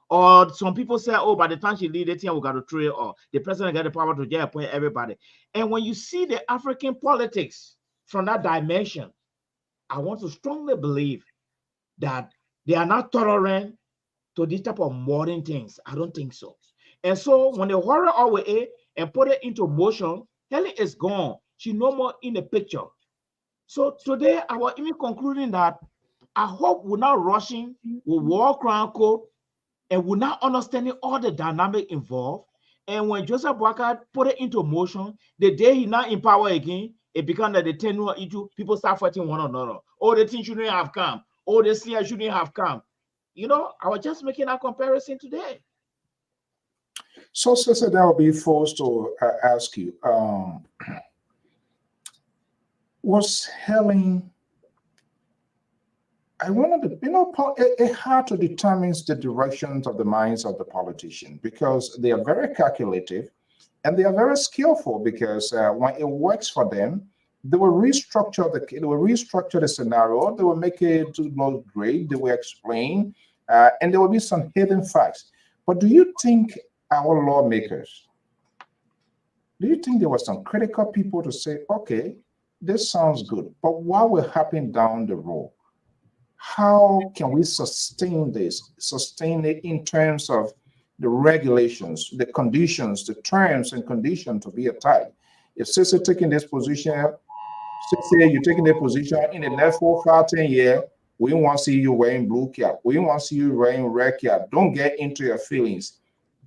or some people say, oh, by the time she lead the team, we got to throw it, or the president got the power to just appoint everybody. And when you see the African politics from that dimension, I want to strongly believe that they are not tolerant to this type of modern things. I don't think so. And so when they hurry away and put it into motion, Helen is gone. She's no more in the picture. So today I was even concluding that I hope we're not rushing, we walk around code, and we're not understanding all the dynamic involved. And when Joseph Boakai put it into motion, the day he not in power again, it becomes that the tenure issue, people start fighting one another. Oh, the thing shouldn't have come. Oh, the CI shouldn't have come. I was just making a comparison today. So, Sister, that will be forced to ask you, was Helen, I wanted to, it hard to determine the directions of the minds of the politician because they are very calculative and they are very skillful because when it works for them, they will restructure the scenario, they will make it to look great, they will explain, and there will be some hidden facts. But do you think our lawmakers, do you think there were some critical people to say, okay, this sounds good, but while we're hopping down the road, how can we sustain it in terms of the regulations, the conditions, the terms and conditions to be applied? If Sister taking this position, say you're taking a position in the next 4, 5, 10 years, we want to see you wearing blue cap. We want to see you wearing red cap. Don't get into your feelings.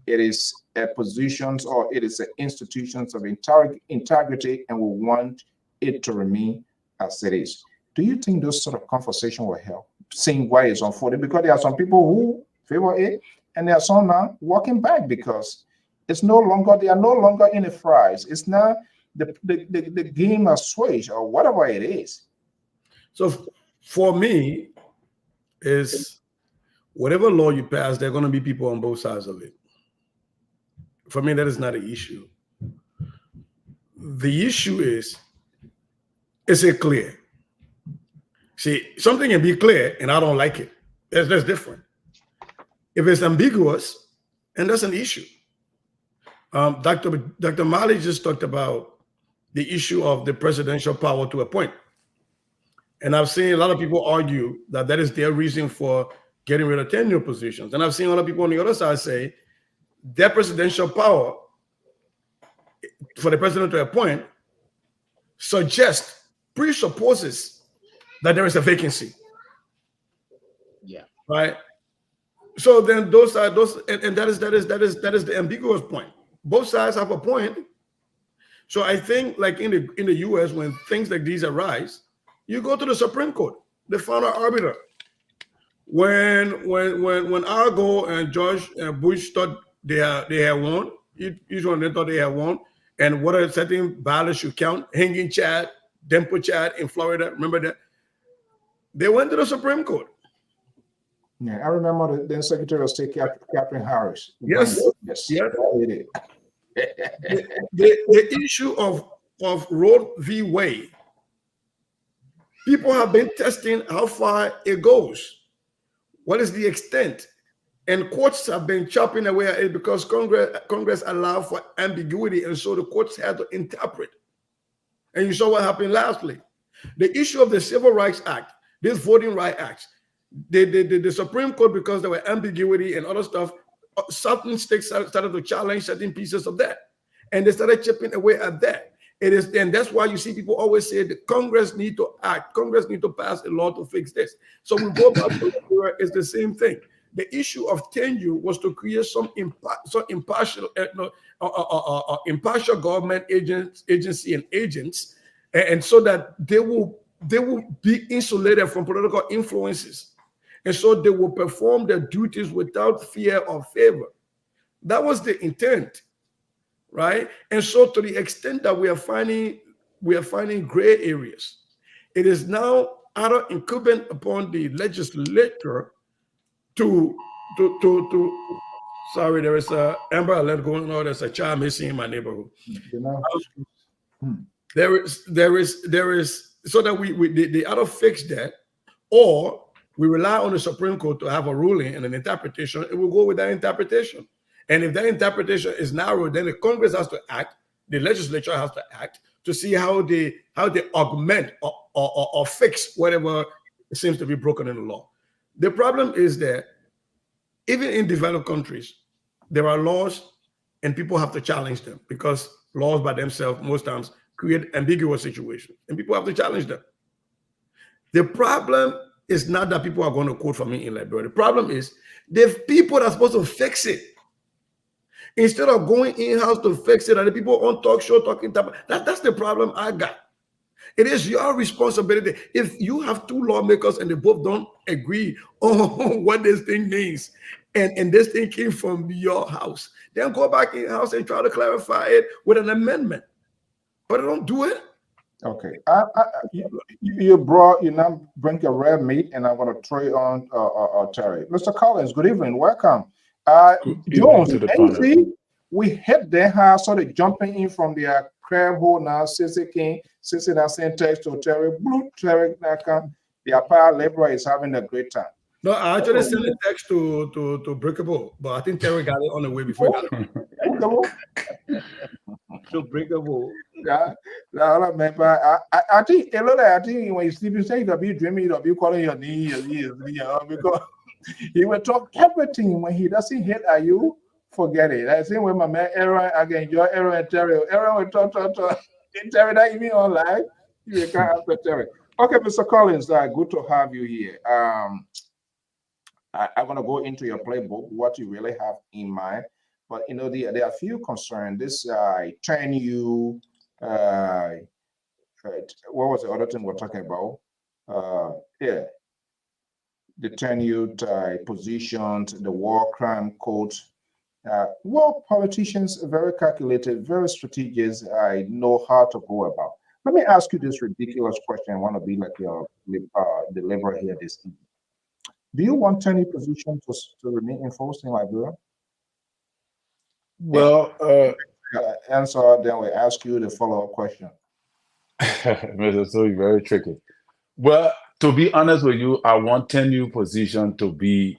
It is a positions or it is an institutions of integrity, and we want it to remain as it is. Do you think those sort of conversation will help? Seeing why it's unfolding, because there are some people who favor it, and there are some now walking back because they are no longer in the fries. It's not the game of switch or whatever it is. So for me, is whatever law you pass, there are going to be people on both sides of it. For me, that is not an issue. The issue is it clear? See, something can be clear and I don't like it. That's different. If it's ambiguous, and that's an issue. Dr. Mali just talked about the issue of the presidential power to appoint. And I've seen a lot of people argue that is their reason for getting rid of tenure positions. And I've seen a lot of people on the other side say their presidential power for the president to appoint presupposes that there is a vacancy. Yeah. Right. So then those are and that is the ambiguous point. Both sides have a point. So I think like in the US, when things like these arise, you go to the Supreme Court, the final arbiter. When Argo and George Bush thought they had won, each one of them thought they had won, and what a certain ballots should count, hanging Chad, Dempo Chad in Florida, remember that? They went to the Supreme Court. Yeah, I remember the then Secretary of State, Catherine Harris. Yes. The issue of Roe v. Wade, people have been testing how far it goes. What is the extent? And courts have been chopping away at it because Congress allowed for ambiguity, and so the courts had to interpret. And you saw what happened lastly. The issue of the Civil Rights Act, this Voting Rights Act, the Supreme Court, because there were ambiguity and other stuff, certain states started to challenge certain pieces of that. And they started chipping away at that. And that's why you see people always say that Congress need to act. Congress need to pass a law to fix this. So we go back to where it's the same thing. the issue of tenure was to create some impartial, impartial government agency and agents, and so that they will be insulated from political influences, and so they will perform their duties without fear or favor. That was the intent, right? And so, to the extent that we are finding gray areas, it is now either incumbent upon the legislature to sorry, there is a Amber Alert going on. There's a child missing in my neighborhood. You know? There is so that they either fix that, or we rely on the Supreme Court to have a ruling and an interpretation. It will go with that interpretation. And if that interpretation is narrow, then the Congress has to act, the legislature has to act to see how they augment or fix whatever seems to be broken in the law. The problem is that even in developed countries, there are laws and people have to challenge them, because laws by themselves most times create ambiguous situations and people have to challenge them. The problem is not that people are going to quote from me in Liberia. The problem is the people that are supposed to fix it, instead of going in-house to fix it, and the people on talk show talking, that's the problem I got. It is your responsibility. If you have two lawmakers and they both don't agree on what this thing means, and this thing came from your house, then go back in-house and try to clarify it with an amendment. But don't do it. Okay. You now bring a red meat, and I'm going to throw it on Terry. Mr. Collins, good evening. Welcome. Jones, AC, we hit the house, started jumping in from the crab hole now. Sissy King, Sissy that sent text to Terry. Blue Terry, the Apart Labor is having a great time. No, I actually sent a text to Breakable, but I think Terry got it on the way before he got it. So Breakable. Yeah, I remember. I think when you sleep, you say you'll be dreaming, you'll be calling your knee, because he will talk everything. When he doesn't hit at you, forget it. I think when my man Aaron, again, your Aaron and Terry, Aaron will talk. Terry, that even on live, you can't answer Terry. Okay, Mr. Collins, good to have you here. I'm going to go into your playbook, what you really have in mind. But, there are a few concerns. This turn you, what was the other thing we're talking about? The tenured positions, the war crime code. Well, politicians are very calculated, very strategic. I know how to go about. Let me ask you this ridiculous question. I want to be like your deliverer here this evening. Do you want tenure positions to remain enforced in Liberia? Well, answer, then we ask you the follow-up question. Mr. So very tricky. Well, to be honest with you, I want tenure position to be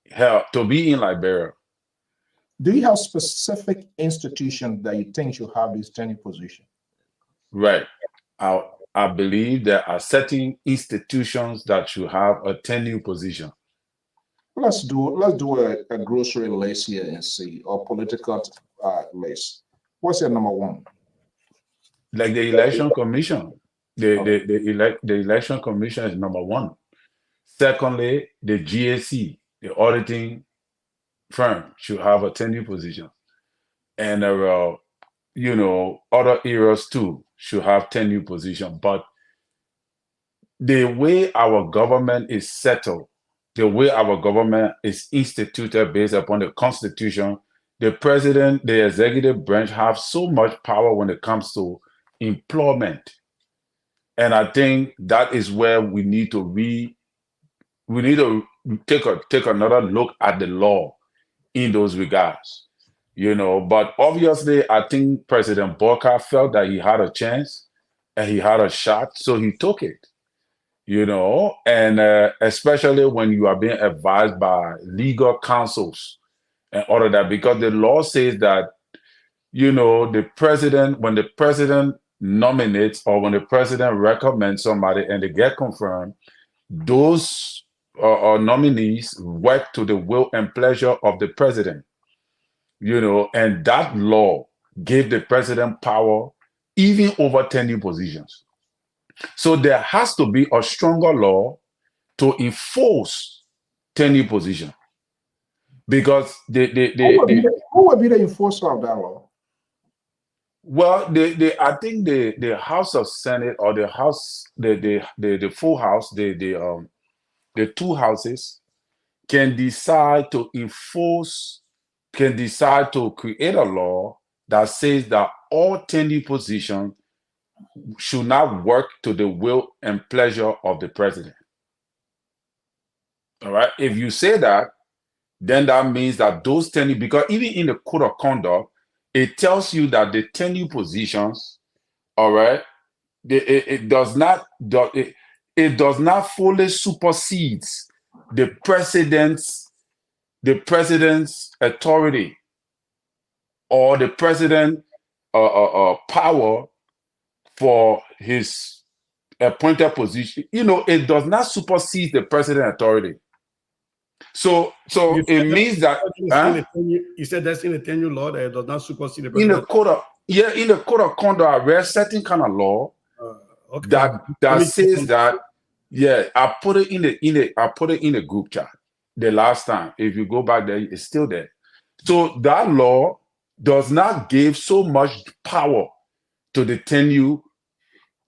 in Liberia. Do you have specific institutions that you think should have this tenure position? Right. I believe there are certain institutions that should have a tenure position. Let's do a grocery list here and see, or political list. What's your number one? Like the election commission. The election commission is number one. Secondly, the GAC, the auditing firm, should have a tenure position. And other areas too should have tenure position. But the way our government is settled, the way our government is instituted based upon the Constitution, the president, the executive branch have so much power when it comes to employment. And I think that is where we need to take another look at the law in those regards. But obviously I think President Bokar felt that he had a chance and he had a shot, so he took it. And especially when you are being advised by legal counsels and all of that, because the law says that, the president, when the president nominates or when the president recommends somebody and they get confirmed, those nominees work to the will and pleasure of the president, and that law gave the president power even over tenure positions. So there has to be a stronger law to enforce tenure position. because who will be the enforcer of that law? well, I think the House of Senate or the House, the full House, the two houses can decide to enforce, can decide to create a law that says that all tenure positions should not work to the will and pleasure of the president. All right. If you say that, then that means that those tenure, because even in the code of conduct, it tells you that the tenure positions, all right, it does not fully supersedes the president's authority or the president power for his appointed position. You know, it does not supersede the president authority. So it means that you said that's in the tenure law that it does not supersede the president. in the code of conduct, I read certain kind of law Okay. that says that. Yeah, I put it in the group chat the last time. If you go back there, it's still there. So that law does not give so much power to the tenure,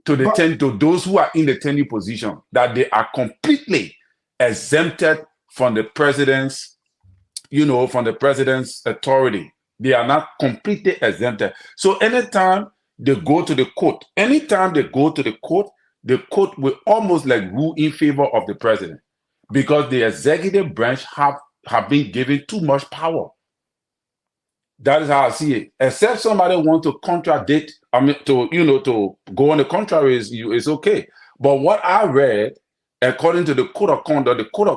to those who are in the tenure position, that they are completely exempted from the president's, from the president's authority. They are not completely exempted. So anytime they go to the court, the court will almost like rule in favor of the president, because the executive branch have been given too much power. That is how I see it. Except somebody want to contradict, to go on the contrary is okay. But what I read, according to the code of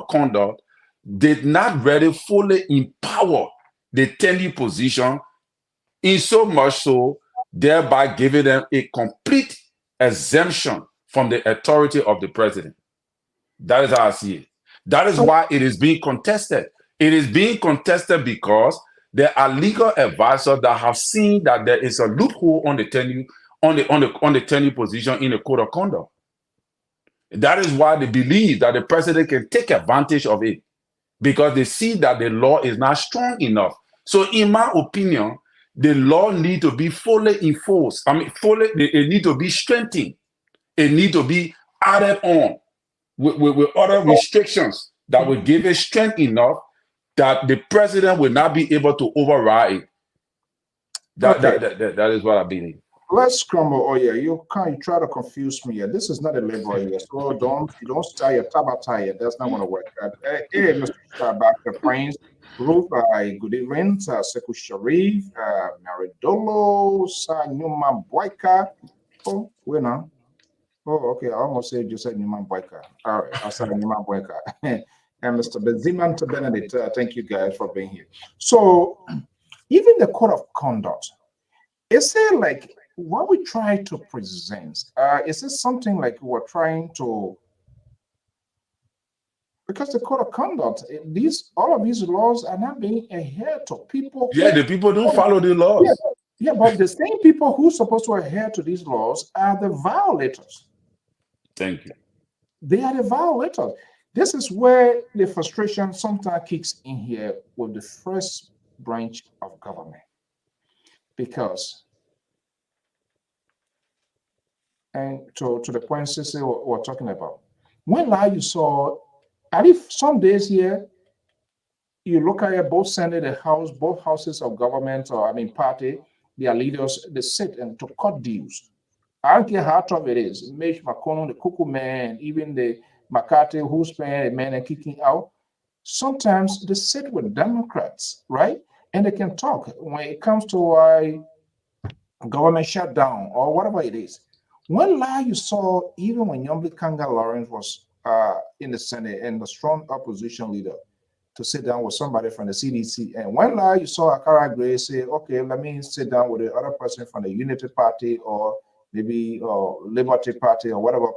conduct did not really fully empower the tenure position, in so much so thereby giving them a complete exemption from the authority of the president. That is how I see it. That is why it is being contested. It is being contested because there are legal advisors that have seen that there is a loophole on the tenure, on the tenure position in the code of conduct. That is why they believe that the president can take advantage of it, because they see that the law is not strong enough. So in my opinion, the law need to be fully enforced. It need to be strengthened. It need to be added on with other restrictions that will give it strength enough that the president will not be able to override it. That is what I believe. Let's scramble. Oh yeah, you try to confuse me. This is not a labor here, so don't start your tabata here. That's not going to work. Hey, Mr. Shabaka Prince, Ruth, good evening, Sekou Sharif, Maridolo, Newman Boyka. Oh, wait now. Oh, okay. I almost said you said Newman Boyka. All right, I said Newman Boyka. And Mr. Benziman to Benedict, thank you guys for being here. So, even the code of conduct, is it like what we try to present? Is it something like we're trying to? Because the code of conduct, all of these laws are not being adhered to. People. Yeah, the people don't follow the laws. Yeah, but the same people who are supposed to adhere to these laws are the violators. Thank you. They are the violators. This is where the frustration sometimes kicks in here with the first branch of government. Because, and to the point Cece we're talking about, when you saw, at least some days here, you look at both Senate and House, both houses of government, party, their leaders, they sit and to cut deals. I don't care how tough it is. Mitch McConnell, the cuckoo man, even the McCarthy who's paying a man and kicking out. Sometimes they sit with Democrats, right? And they can talk when it comes to a government shutdown or whatever it is. One lie you saw, even when Yombi Kanga Lawrence was in the Senate and the strong opposition leader, to sit down with somebody from the CDC. And one lie you saw Akara Gray say, okay, let me sit down with the other person from the Unity Party or maybe Liberty Party or whatever,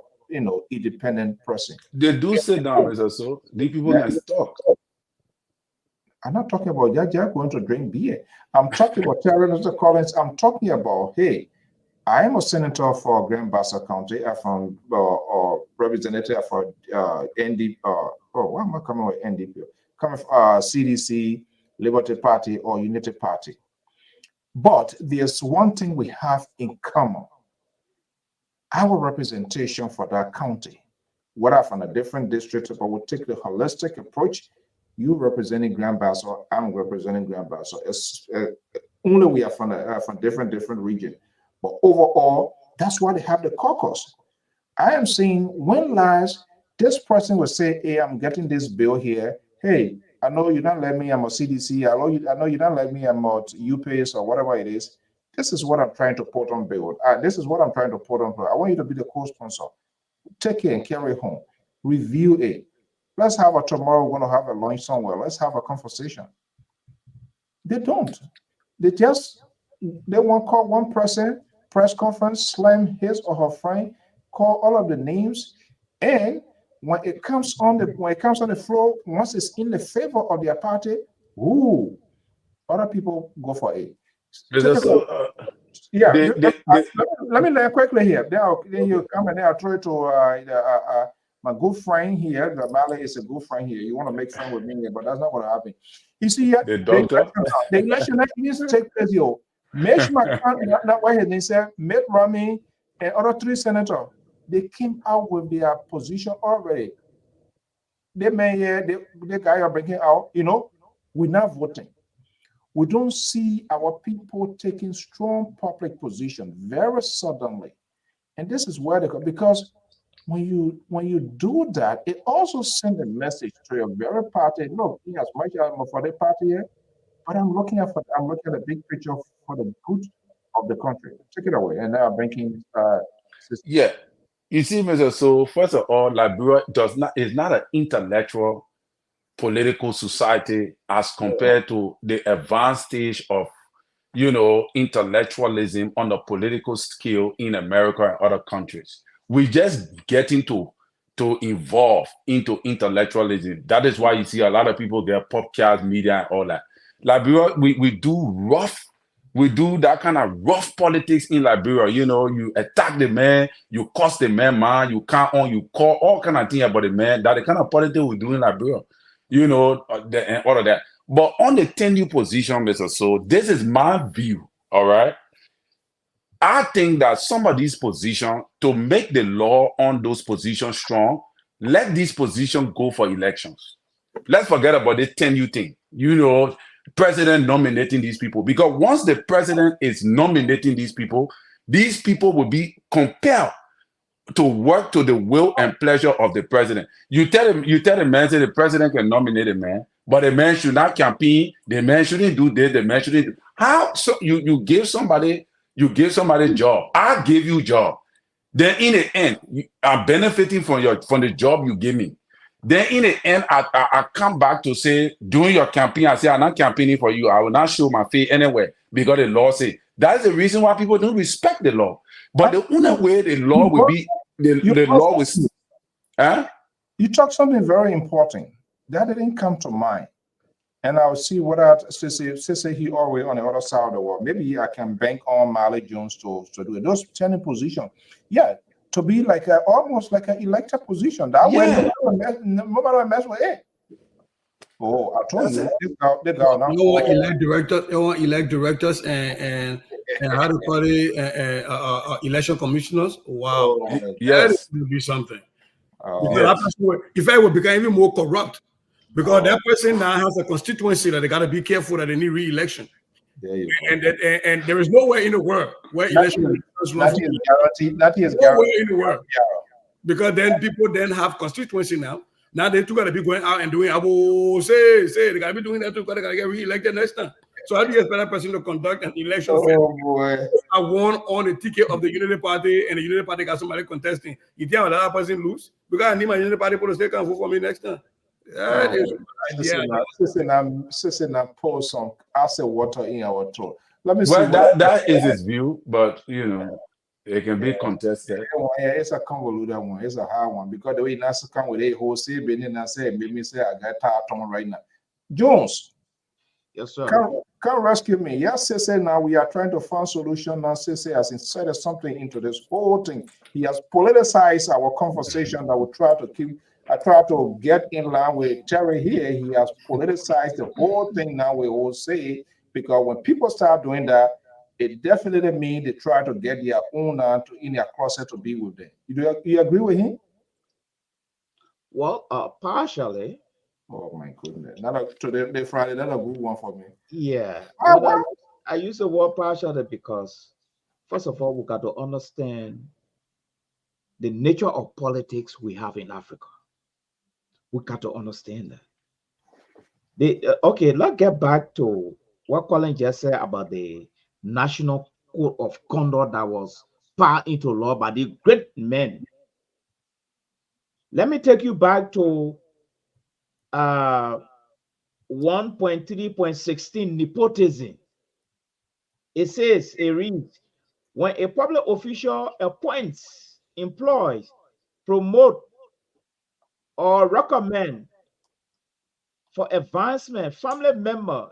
independent person. They do sit down, Mr. So. The people can talk. I'm not talking about Jaja going to drink beer. I'm talking about Terry Mr. Collins. I'm talking about, hey, I am a senator for Grand Bassa County. I'm from representative for NDP. Why am I coming with NDP? Coming from CDC. Liberty Party or Unity Party. But there's one thing we have in common. Our representation for that county, whether from a different district, but we'll take the holistic approach. You representing Grand Bassa, I'm representing Grand Bassa. Only we are from different region. But overall, that's why they have the caucus. I am saying when last this person will say, hey, I'm getting this bill here. Hey, I know you don't let me, I'm a CDC. I know you don't let me, I'm a UPAS or whatever it is. This is what I'm trying to put on bill. This is what I'm trying to put on bill. I want you to be the co-sponsor. Take it and carry it home. Review it. Let's have a tomorrow, we're going to have a lunch somewhere. Let's have a conversation. They don't. They want to call one person, press conference, slam his or her friend, call all of the names, and when it comes on the floor, once it's in the favor of their party, other people go for it. Let me learn quickly here. Then you come and I'll try to my good friend here. The Valley is a good friend here. You want to make friends with me here, but that's not going to happen. You see, the election needs to take place, yo. Mitch McConnell, not why they said Mitt Romney and other 3 senators, they came out with their position already. They guy are bringing out, we're not voting. We don't see our people taking strong public position very suddenly. And this is where because when you do that, it also sends a message to your very party. Look, as much as I'm for the party here, but I'm looking at the big picture for the good of the country. Take it away. And now banking system. Yeah. You see, Mr. So first of all, Liberia is not an intellectual political society as compared to the advanced stage of, intellectualism on the political scale in America and other countries. We're just getting to evolve into intellectualism. That is why you see a lot of people get podcast, media, and all that. Liberia, we do that kind of rough politics in Liberia. You attack the man, you curse the man, you can't you call all kind of things about the man. That the kind of politics we do in Liberia. And all of that. But on the tenure position, Mr. So, this is my view, all right? I think that some of these positions, to make the law on those positions strong, let these positions go for elections. Let's forget about the tenure thing. President nominating these people. Because once the president is nominating these people will be compelled to work to the will and pleasure of the president. You tell the man, say the president can nominate a man, but the man should not campaign, the man shouldn't do this, the man shouldn't do. How? So you give somebody a job. I give you a job. Then in the end, I'm benefiting from the job you give me. Then in the end, I come back to say, during your campaign, I say, I'm not campaigning for you. I will not show my face anywhere because the law says. That's the reason why people don't respect the law. But the only way the law will be, the law will... Huh? You talk something very important. That didn't come to mind. And I'll see what say he always on the other side of the world. Maybe I can bank on Marley Jones to do it. Those tenure position. Yeah. To be like almost like an elected position. That way, nobody mess with it. Oh, I told you. They go now. You want elect directors and how to call it election commissioners. Wow. Yes. That would be something. In fact, it would become even more corrupt because that person now has a constituency that they got to be careful that they need re-election. There you go. And there is nowhere in the world where election is guaranteed. Nowhere in the world. Because then people then have constituency now. Now they too got to be going out and doing, they got to be doing that too because they got to get re-elected next time. So how do you expect that person to conduct an election? I won on the ticket of the Unity Party and the Unity Party got somebody contesting. You think another person lose? Because I need my Unity Party to stay and vote for me next time. Now pour some acid water in our throat. Let me see. That is his view, but it can be contested. Yeah, it's a convoluted one. It's a hard one because the way Nasa come with a whole say, and say, make me say I got tired on right now. Jones, yes, sir. Can rescue me. Yes, say now we are trying to find solution. Now say has inserted something into this whole thing. He has politicized our conversation that we try to keep I try to get in line with Terry here. He has politicized the whole thing now, we all say, because when people start doing that, it definitely means they try to get their owner in their closet to be with them. You agree with him? Well, partially. Oh my goodness. Today Friday, that's a good one for me. Yeah. Ah, Well, I use the word partially because, first of all, we got to understand the nature of politics we have in Africa. We got to understand that. Okay, let's get back to what Colin just said about the national code of conduct that was passed into law by the great men. Let me take you back to 1.3.16 nepotism. It says, it reads, when a public official appoints, employs, promote, or recommend for advancement family member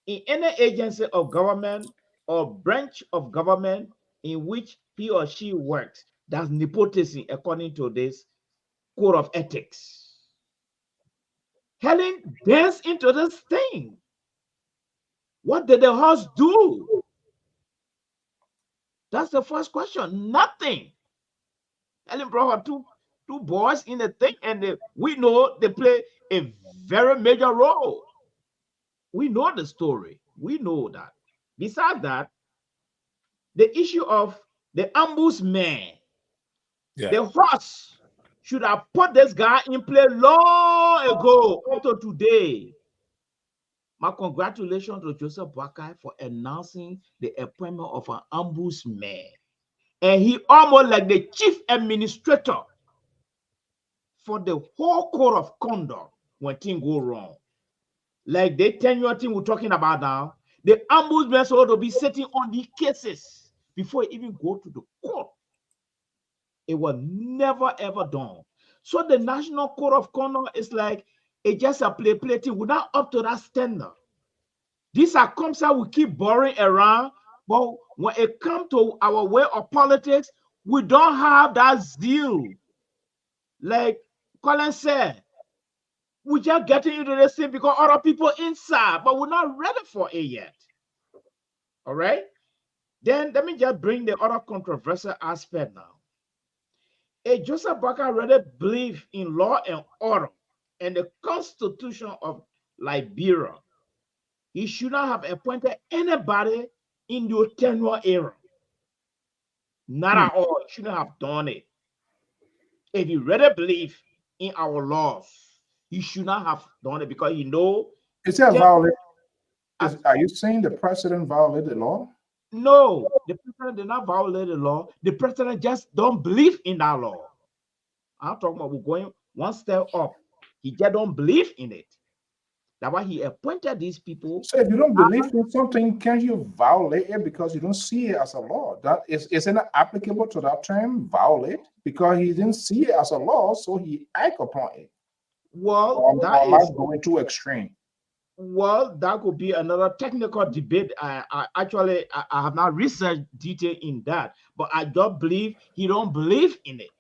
in any agency of government or branch of government in which he or she works, that's nepotism according to this code of ethics. Helen danced into this thing. What did the horse do? That's the first question. Nothing. Helen brought her two boys in the thing, and we know they play a very major role. We know the story. We know that. Besides that, the issue of the ambush man, the horse should have put this guy in play long ago, up to today. My congratulations to Joseph Boakai for announcing the appointment of an ambush man. And he almost like the chief administrator for the whole code of conduct when things go wrong. Like the tenure thing we're talking about now, the ombudsman ought to be sitting on the cases before it even go to the court. It was never ever done. So the National Code of Conduct is like it just a play thing. We're not up to that standard. These are concepts we keep borrowing around, but when it comes to our way of politics, we don't have that zeal. Like Colin said, we're just getting into this thing because other people inside, but we're not ready for it yet. All right? Then let me just bring the other controversial aspect now. If Joseph Boakai really believed in law and order and the Constitution of Liberia, he should not have appointed anybody in the tenure era. Not at all. He shouldn't have done it. If he really believed in our laws, he should not have done it because he know. Is that violate? Are you saying the president violated the law? No, the president did not violate the law. The president just don't believe in that law. I'm talking about we're going one step up. He just don't believe in it. That's why he appointed these people. So if you don't believe in something, can you violate it because you don't see it as a law? That isn't it applicable to that term, violate? Because he didn't see it as a law, so he act upon it. Well, that is going too extreme. Well, that could be another technical debate. I have not researched detail in that, but I don't believe he don't believe in it.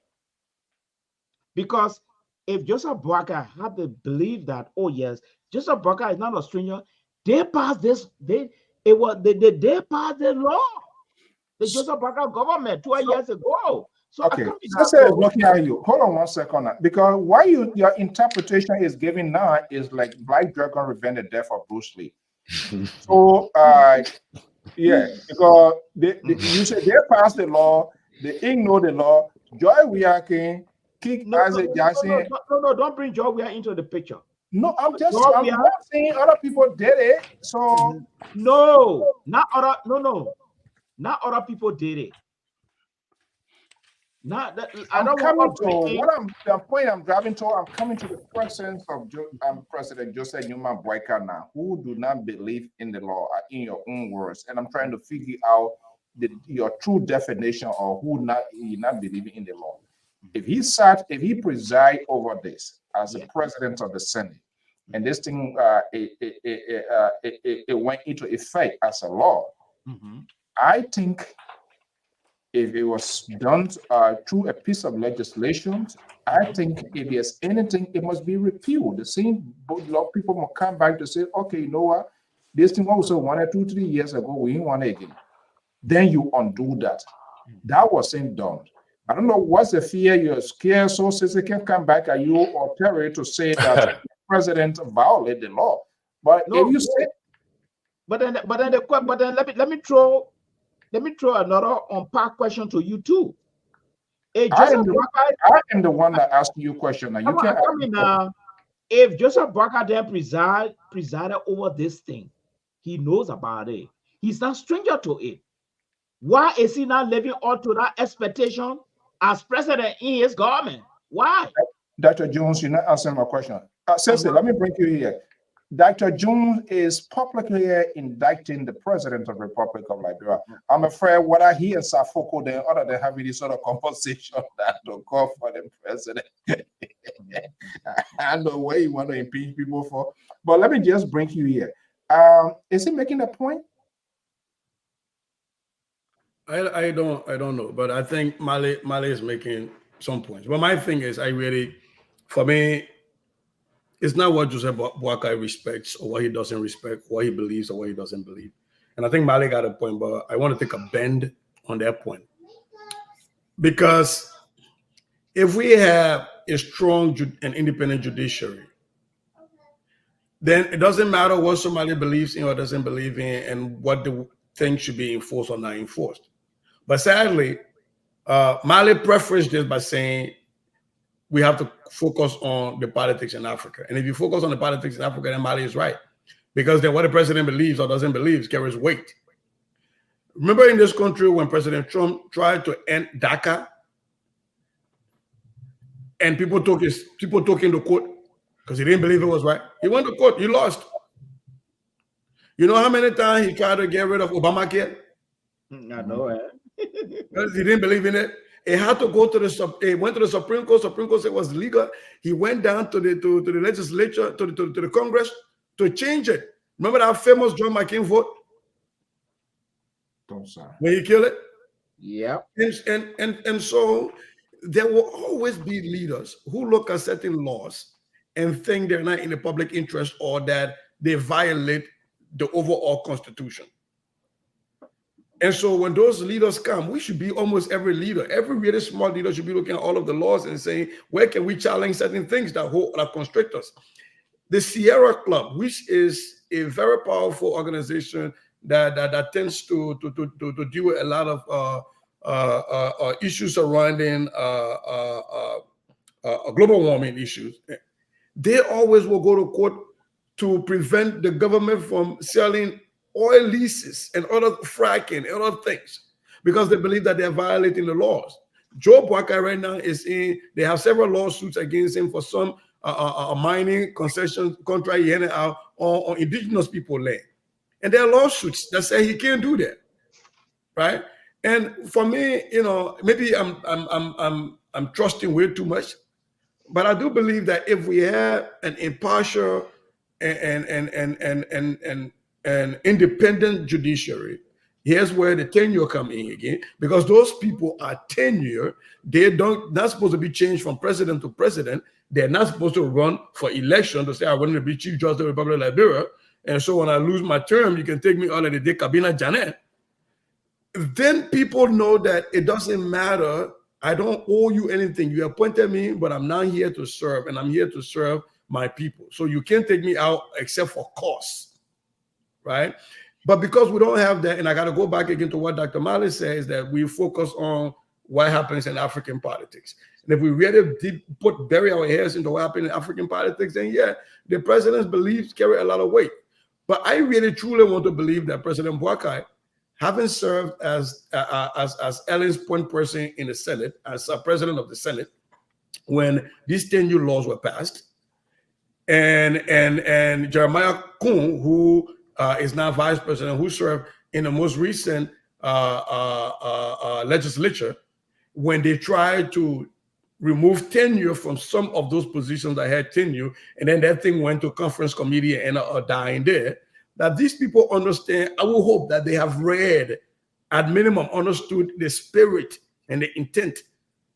Because if Joseph Boakai had the belief that, oh yes, Joseph Boakai is not a stranger, they passed this, they passed the law. The Joseph Boakai government 12 years ago. So okay, so looking at you. Hold on 1 second, because why your interpretation is given now is like Black Dragon Revenge the Death of Bruce Lee. So yeah, because you say they passed the law, they ignore the law. Joy Wiakin, Isaac Jackson. No, don't bring Joy Wiakin into the picture. No, I'm not saying other people did it. So no, not other people did it. Not that I don't want to the point I'm driving to. I'm coming to the presence of President Joseph Newman Boakai now, who do not believe in the law, in your own words, and I'm trying to figure out your true definition of who not believing in the law. If he preside over this as the president of the Senate, and this thing it went into effect as a law, I think if it was done through a piece of legislation, I think if there's anything, it must be repealed. The same law people will come back to say, okay, you know what? This thing also 1 or 2, 3 years ago, we didn't want it again. Then you undo that. That wasn't done. I don't know what's the fear. You're scared, so since they can come back at you or tell you to say that the president violated the law. But No, if you say, but then let me throw another unpacked question to you too. If I Joseph am the one that asked you a question. Now you Boakai, can ask tell me me now, if Joseph Boakai then presided over this thing, he knows about it. He's not stranger to it. Why is he not living up to that expectation as president in his government? Why? Dr. Jones, you're not answering my question. Sensei, let me bring you here. Dr. Jones is publicly indicting the president of the Republic of Liberia. I'm afraid what I hear in Safoko, then other than having this sort of conversation that to call for the president. I know where you want to impeach people for, but let me just bring you here. Is he making a point? I don't know, but I think Mali is making some points. But my thing is, for me, it's not what Joseph Boakai respects or what he doesn't respect, what he believes or what he doesn't believe. And I think Mali got a point, but I want to take a bend on that point. Because if we have a strong and independent judiciary, then it doesn't matter what somebody believes in or doesn't believe in and what the thing should be enforced or not enforced. But sadly, Mali prefaced this by saying we have to focus on the politics in Africa. And if you focus on the politics in Africa, then Mali is right. Because then what the president believes or doesn't believe carries weight. Remember in this country when President Trump tried to end DACA and people took him to court because he didn't believe it was right. He went to court, he lost. You know how many times he tried to get rid of Obamacare? I know it. Because he didn't believe in it. It had to go to went to the Supreme Court. Supreme Court said it was legal. He went down to the legislature, to the Congress to change it. Remember that famous John McCain vote? When he killed it? Yeah. And so there will always be leaders who look at certain laws and think they're not in the public interest or that they violate the overall constitution. And so when those leaders come, we should be almost every leader, every really small leader should be looking at all of the laws and saying, where can we challenge certain things that constrict us? The Sierra Club, which is a very powerful organization that tends to deal with a lot of issues surrounding global warming issues. They always will go to court to prevent the government from selling oil leases and other fracking and other things because they believe that they're violating the laws. Joe Boakai right now they have several lawsuits against him for some mining concession contract he handed out on indigenous people land. And there are lawsuits that say he can't do that, right? And for me, maybe I'm trusting way too much, but I do believe that if we have an impartial and independent judiciary, here's where the tenure come in again, because those people are tenure. They're not supposed to be changed from president to president. They're not supposed to run for election to say, I want to be Chief Justice of the Republic of Liberia. And so when I lose my term, you can take me out of the day, Kabina Janet. Then people know that it doesn't matter. I don't owe you anything. You appointed me, but I'm not here to serve, and I'm here to serve my people. So you can't take me out except for costs, right? But because we don't have that, and I got to go back again to what Dr. Mali says, that we focus on what happens in African politics. And if we really bury our heads into what happened in African politics, then yeah, the president's beliefs carry a lot of weight. But I really truly want to believe that President Boakai, having served as Ellen's point person in the Senate, as a president of the Senate, when these 10 new laws were passed, and Jeremiah Kuhn, who is now vice president, who served in the most recent legislature, when they tried to remove tenure from some of those positions that had tenure, and then that thing went to conference committee and dying there, that these people understand. I will hope that they have read at minimum understood the spirit and the intent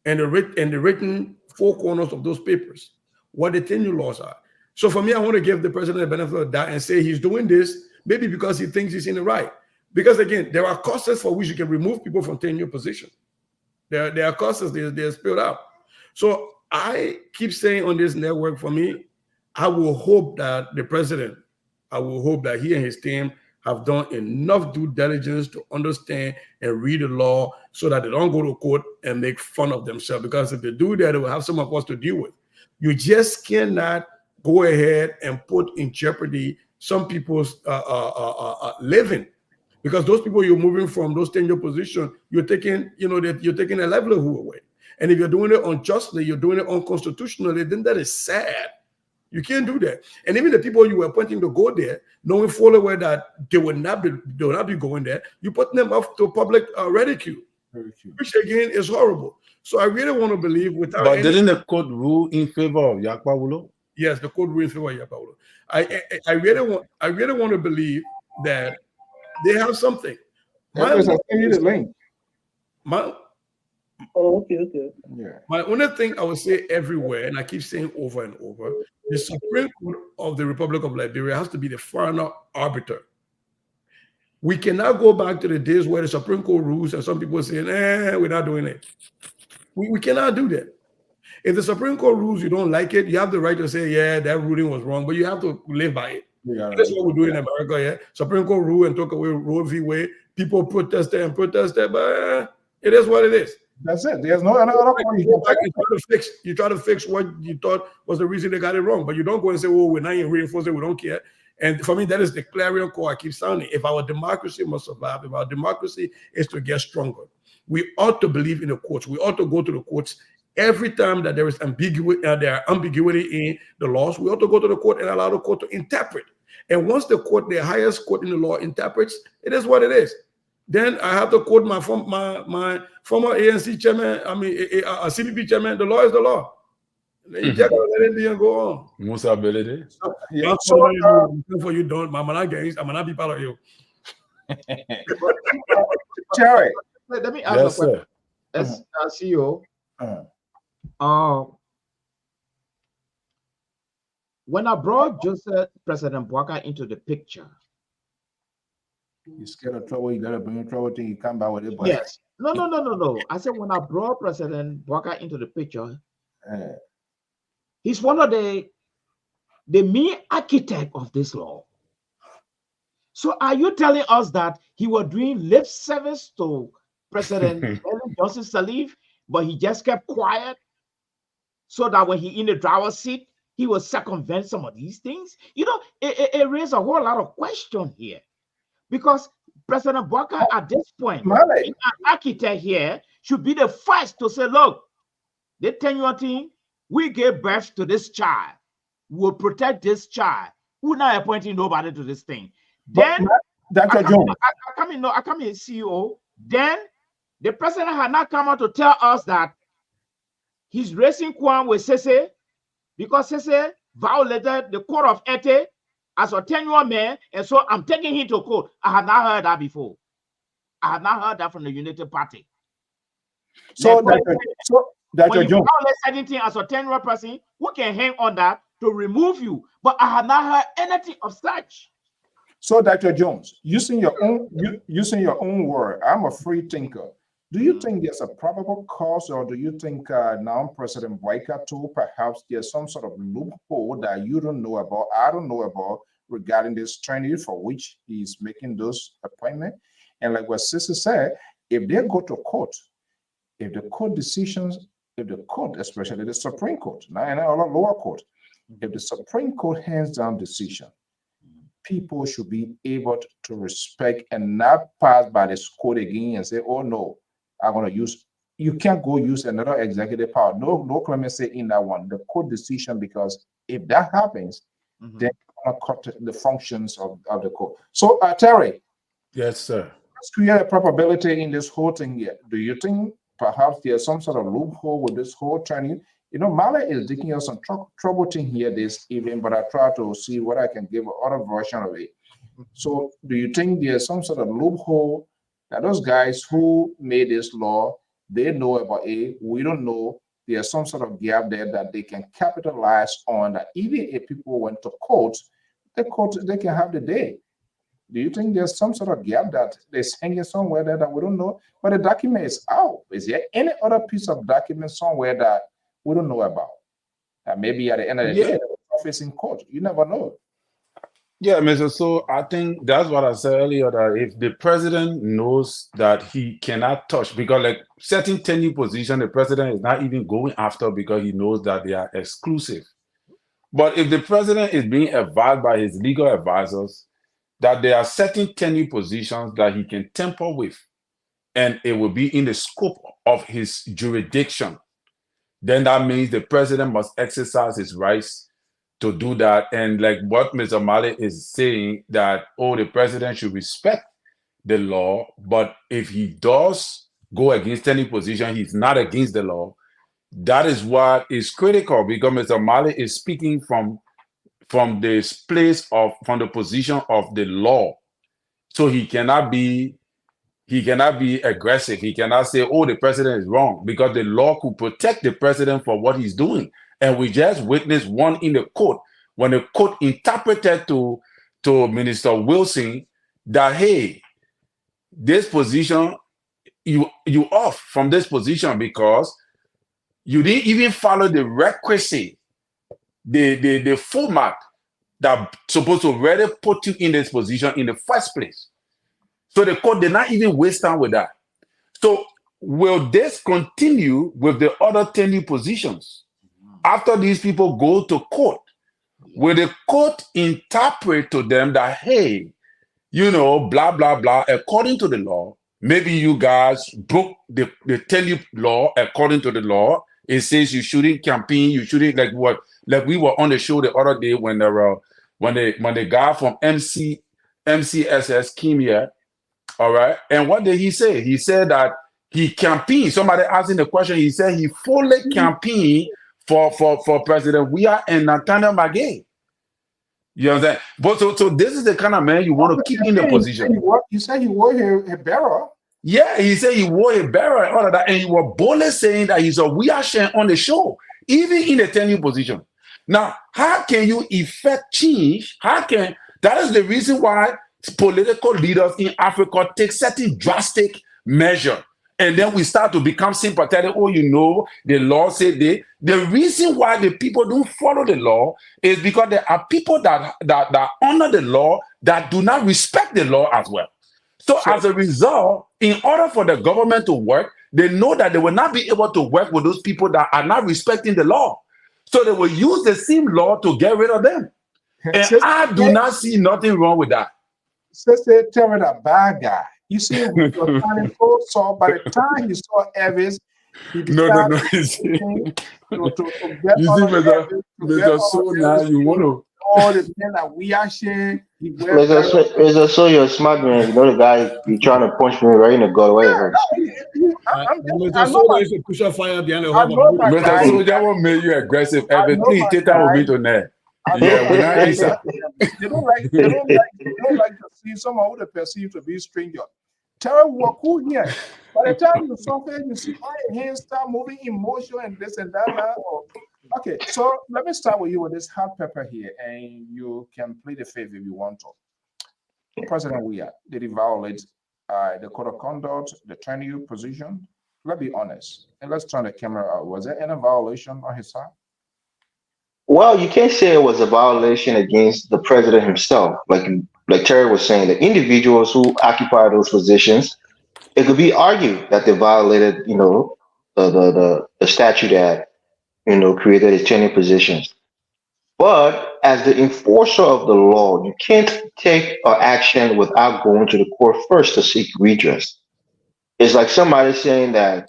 and the written four corners of those papers, what the 10-year laws are. So for me, I want to give the president the benefit of the doubt and say he's doing this maybe because he thinks he's in the right. Because again, there are causes for which you can remove people from 10-year position. There are causes they're spelled out. So I keep saying on this network, for me, I will hope that the president, I will hope that he and his team have done enough due diligence to understand and read the law so that they don't go to court and make fun of themselves. Because if they do that, they will have some of us to deal with. You just cannot go ahead and put in jeopardy some people's living. Because those people you're moving from, those 10-year position, you're taking, you're taking a livelihood away. And if you're doing it unjustly, you're doing it unconstitutionally, then that is sad. You can't do that. And even the people you were appointing to go there, knowing fully well that they will not be going there, you put them up to public ridicule, which again is horrible. So I really want to believe without. But didn't the court rule in favor of Yakpawulo? Yes, the court ruled in favor of Yakpawulo. I really want to believe that they have something. Okay. Yeah. My only thing I would say everywhere, and I keep saying over and over, the Supreme Court of the Republic of Liberia has to be the final arbiter. We cannot go back to the days where the Supreme Court rules and some people say, we're not doing it. We cannot do that. If the Supreme Court rules, you don't like it, you have the right to say, yeah, that ruling was wrong, but you have to live by it. Yeah, that's what we do in America, yeah. Supreme Court rule and took away Roe v. Wade. People protested, but it is what it is. That's it. There's no another point. You try to fix what you thought was the reason they got it wrong, but you don't go and say, "Oh, we're not reinforcing. We don't care." And for me, that is the clarion call I keep sounding. If our democracy must survive, if our democracy is to get stronger, we ought to believe in the courts. We ought to go to the courts every time that there is ambiguity in the laws. We ought to go to the court and allow the court to interpret. And once the highest court in the law, interprets, it is what it is. Then I have to quote my former ANC chairman, a CPP chairman, the law is the law. Then you just let it be and go on. Musa Belede. Yeah, for you don't, I'm not be part of you. Jerry. Let me ask a question. As CEO, when I brought President Bouaka into the picture, you scared of trouble, you gotta bring in trouble till you come back with it. Yes. No. I said when I brought President Bouaka into the picture, he's one of the main architect of this law. So are you telling us that he was doing lip service to President Ellen Johnson Sirleaf, but he just kept quiet so that when he in the driver's seat, he will circumvent some of these things? It raised a whole lot of questions here. Because President Bouaka at this point, an architect here, should be the first to say, look, the 10-year thing, we gave birth to this child. We'll protect this child. We're not appointing nobody to this thing. Then, Dr. Jones, I come in CEO. Then, the president had not come out to tell us that he's raising Kwan with Sese because Sese violated the code of ethics as a 10-year man, and so I'm taking him to court. I have not heard that before. I have not heard that from the United Party. So, Dr. Jones, anything as a 10-year person, who can hang on that to remove you? But I have not heard anything of such. So, Dr. Jones, using your own word, I'm a free thinker. Do you think there's a probable cause, or do you think now President Bouaka told perhaps there's some sort of loophole that you don't know about, I don't know about, regarding this training for which he's making those appointments? And like what Sister said, if they go to court, if the court decisions, if the court, especially the Supreme Court, not a lower court, if the Supreme Court hands down decision, people should be able to respect and not pass by this court again and say, oh no, I'm going to use, you can't go use another executive power. No clemency in that one, the court decision, because if that happens, then it's going to cut the functions of the court. So, Terry. Yes, sir. Let's create a probability in this whole thing here. Do you think perhaps there's some sort of loophole with this whole training? Mala is digging us some trouble thing here this evening, but I try to see what I can give another version of it. So, do you think there's some sort of loophole that those guys who made this law, they know about it. We don't know. There's some sort of gap there that they can capitalize on, that even if people went to court, they can have the day. Do you think there's some sort of gap that is hanging somewhere there that we don't know? But the document is out. Is there any other piece of document somewhere that we don't know about? That maybe at the end of the day, office in court. You never know. Yeah, Mr. So I think that's what I said earlier, that if the president knows that he cannot touch, because like certain tenure position, the president is not even going after because he knows that they are exclusive. But if the president is being advised by his legal advisors that there are certain tenure positions that he can tamper with, and it will be in the scope of his jurisdiction, then that means the president must exercise his rights to do that. And like what Mr. Mali is saying, that, oh, the president should respect the law, but if he does go against any position, he's not against the law. That is what is critical, because Mr. Mali is speaking from this place of, from the position of the law. So he cannot be aggressive. He cannot say, oh, the president is wrong, because the law could protect the president for what he's doing. And we just witnessed one in the court, when the court interpreted to Minister Wilson that, hey, this position, you off from this position because you didn't even follow the requisite, the format that supposed to really put you in this position in the first place. So the court did not even waste time with that. So will this continue with the other tenure positions? After these people go to court, will the court interpret to them that, hey, you know, blah, blah, blah, according to the law, maybe you guys broke the tenure law according to the law. It says you shouldn't campaign, you shouldn't, like we were on the show the other day when the guy from MCSS came here, all right? And what did he say? He said that he campaigned. Somebody asked him the question. He said he fully campaigned for President Weah and Nathaniel Magay. You understand? But so this is the kind of man you want to keep in the position. You said he wore a barrel. Yeah, he said he wore a barrel and all of that, and he was boldly saying that he's a Weah on the show, even in the tenure position. Now, how can you effect change? That is the reason why political leaders in Africa take certain drastic measure. And then we start to become sympathetic. Oh, you know, the law said the reason why the people don't follow the law is because there are people that honor the law that do not respect the law as well. So as a result, in order for the government to work, they know that they will not be able to work with those people that are not respecting the law. So they will use the same law to get rid of them. And I do not see nothing wrong with that. Sister, tell me that bad guy. You see, he was planning so by the time he saw Elvis, he decided You see, Mr. So now you want to. All the men that we are sharing. Mr. So you're a smart man. You know the guy, you trying to punch me right in the gut. Why it hurts? Mr. So is a pusher fire behind the Mr. Soldier will make you aggressive. Please take that with me tonight. Yeah, we're not answer. They don't like to see someone who they perceive to be a stranger. Tell you what cool here. By the time you suffer, you see all your hands start moving, emotion and this and that. Okay, so let me start with you with this hot pepper here, and you can play the fifth if you want to. President Weah, did he violate the code of conduct, the tenure position? Let's be honest, and let's turn the camera out. Was there any violation on his side? Well, you can't say it was a violation against the president himself. Like Terry was saying, the individuals who occupy those positions, it could be argued that they violated, you know, the statute that, you know, created his tenure positions. But as the enforcer of the law, you can't take action without going to the court first to seek redress. It's like somebody saying that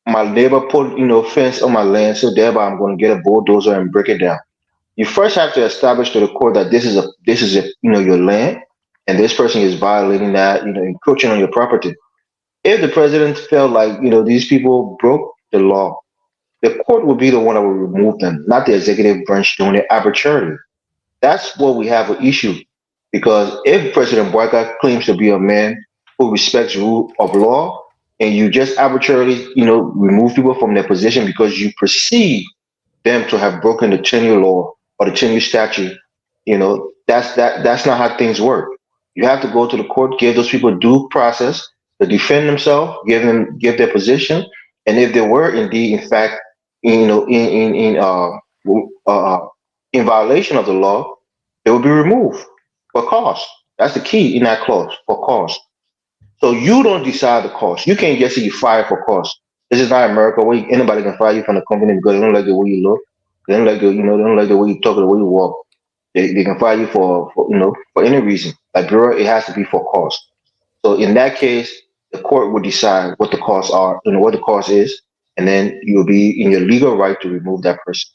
my neighbor put, you know, fence on my land, so thereby I'm going to get a bulldozer and break it down. You first have to establish to the court that this is a you know, your land, and this person is violating that, you know, encroaching on your property. If the president felt like, you know, these people broke the law, the court will be the one that will remove them, not the executive branch doing it arbitrarily. That's what we have an issue, because if President Boyka claims to be a man who respects rule of law, and you just arbitrarily, remove people from their position because you perceive them to have broken the tenure law or the tenure statute, that's not how things work. You have to go to the court, give those people due process to defend themselves, give their position, and if they were indeed, in fact, in violation of the law, they will be removed for cause. That's the key in that clause, for cause. So you don't decide the cost. You can't just say you fire for cost. This is not America where anybody can fire you from the company because they don't like the way you look. They don't like they don't like the way you talk or the way you walk. They can fire you for any reason. Liberia, it has to be for cost. So in that case, the court will decide what the costs are, what the cost is, and then you'll be in your legal right to remove that person.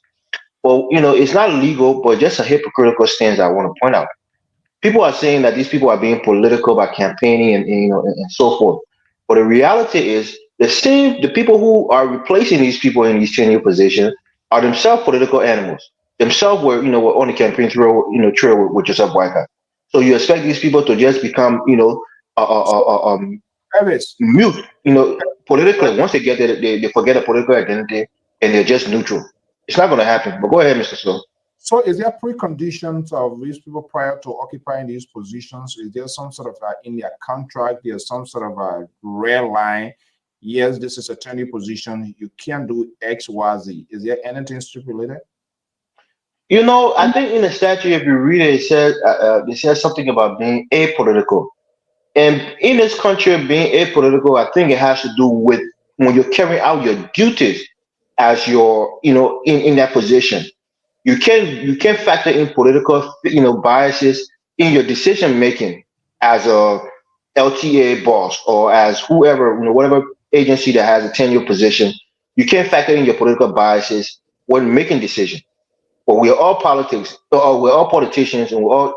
Well, it's not legal, but just a hypocritical stance I want to point out. People are saying that these people are being political by campaigning and so forth. But the reality is the people who are replacing these people in these tenure positions are themselves political animals. Themselves were on the campaign trail with Joseph Boyka. So you expect these people to just become mute politically. Once they get there, they forget a political identity and they're just neutral. It's not going to happen. But go ahead, Mr. Slow. So is there preconditions of these people prior to occupying these positions? Is there some sort of in their contract, there's some sort of a red line? Yes, this is a tenure position. You can't do X, Y, Z. Is there anything stipulated? I think in the statute, if you read it, it says something about being apolitical. And in this country, being apolitical, I think it has to do with when you're carrying out your duties as your, in that position. You can factor in political, biases in your decision making as a LTA boss or as whoever, whatever agency that has a tenure position. You can factor in your political biases when making decisions. But we're all politicians, and we're all,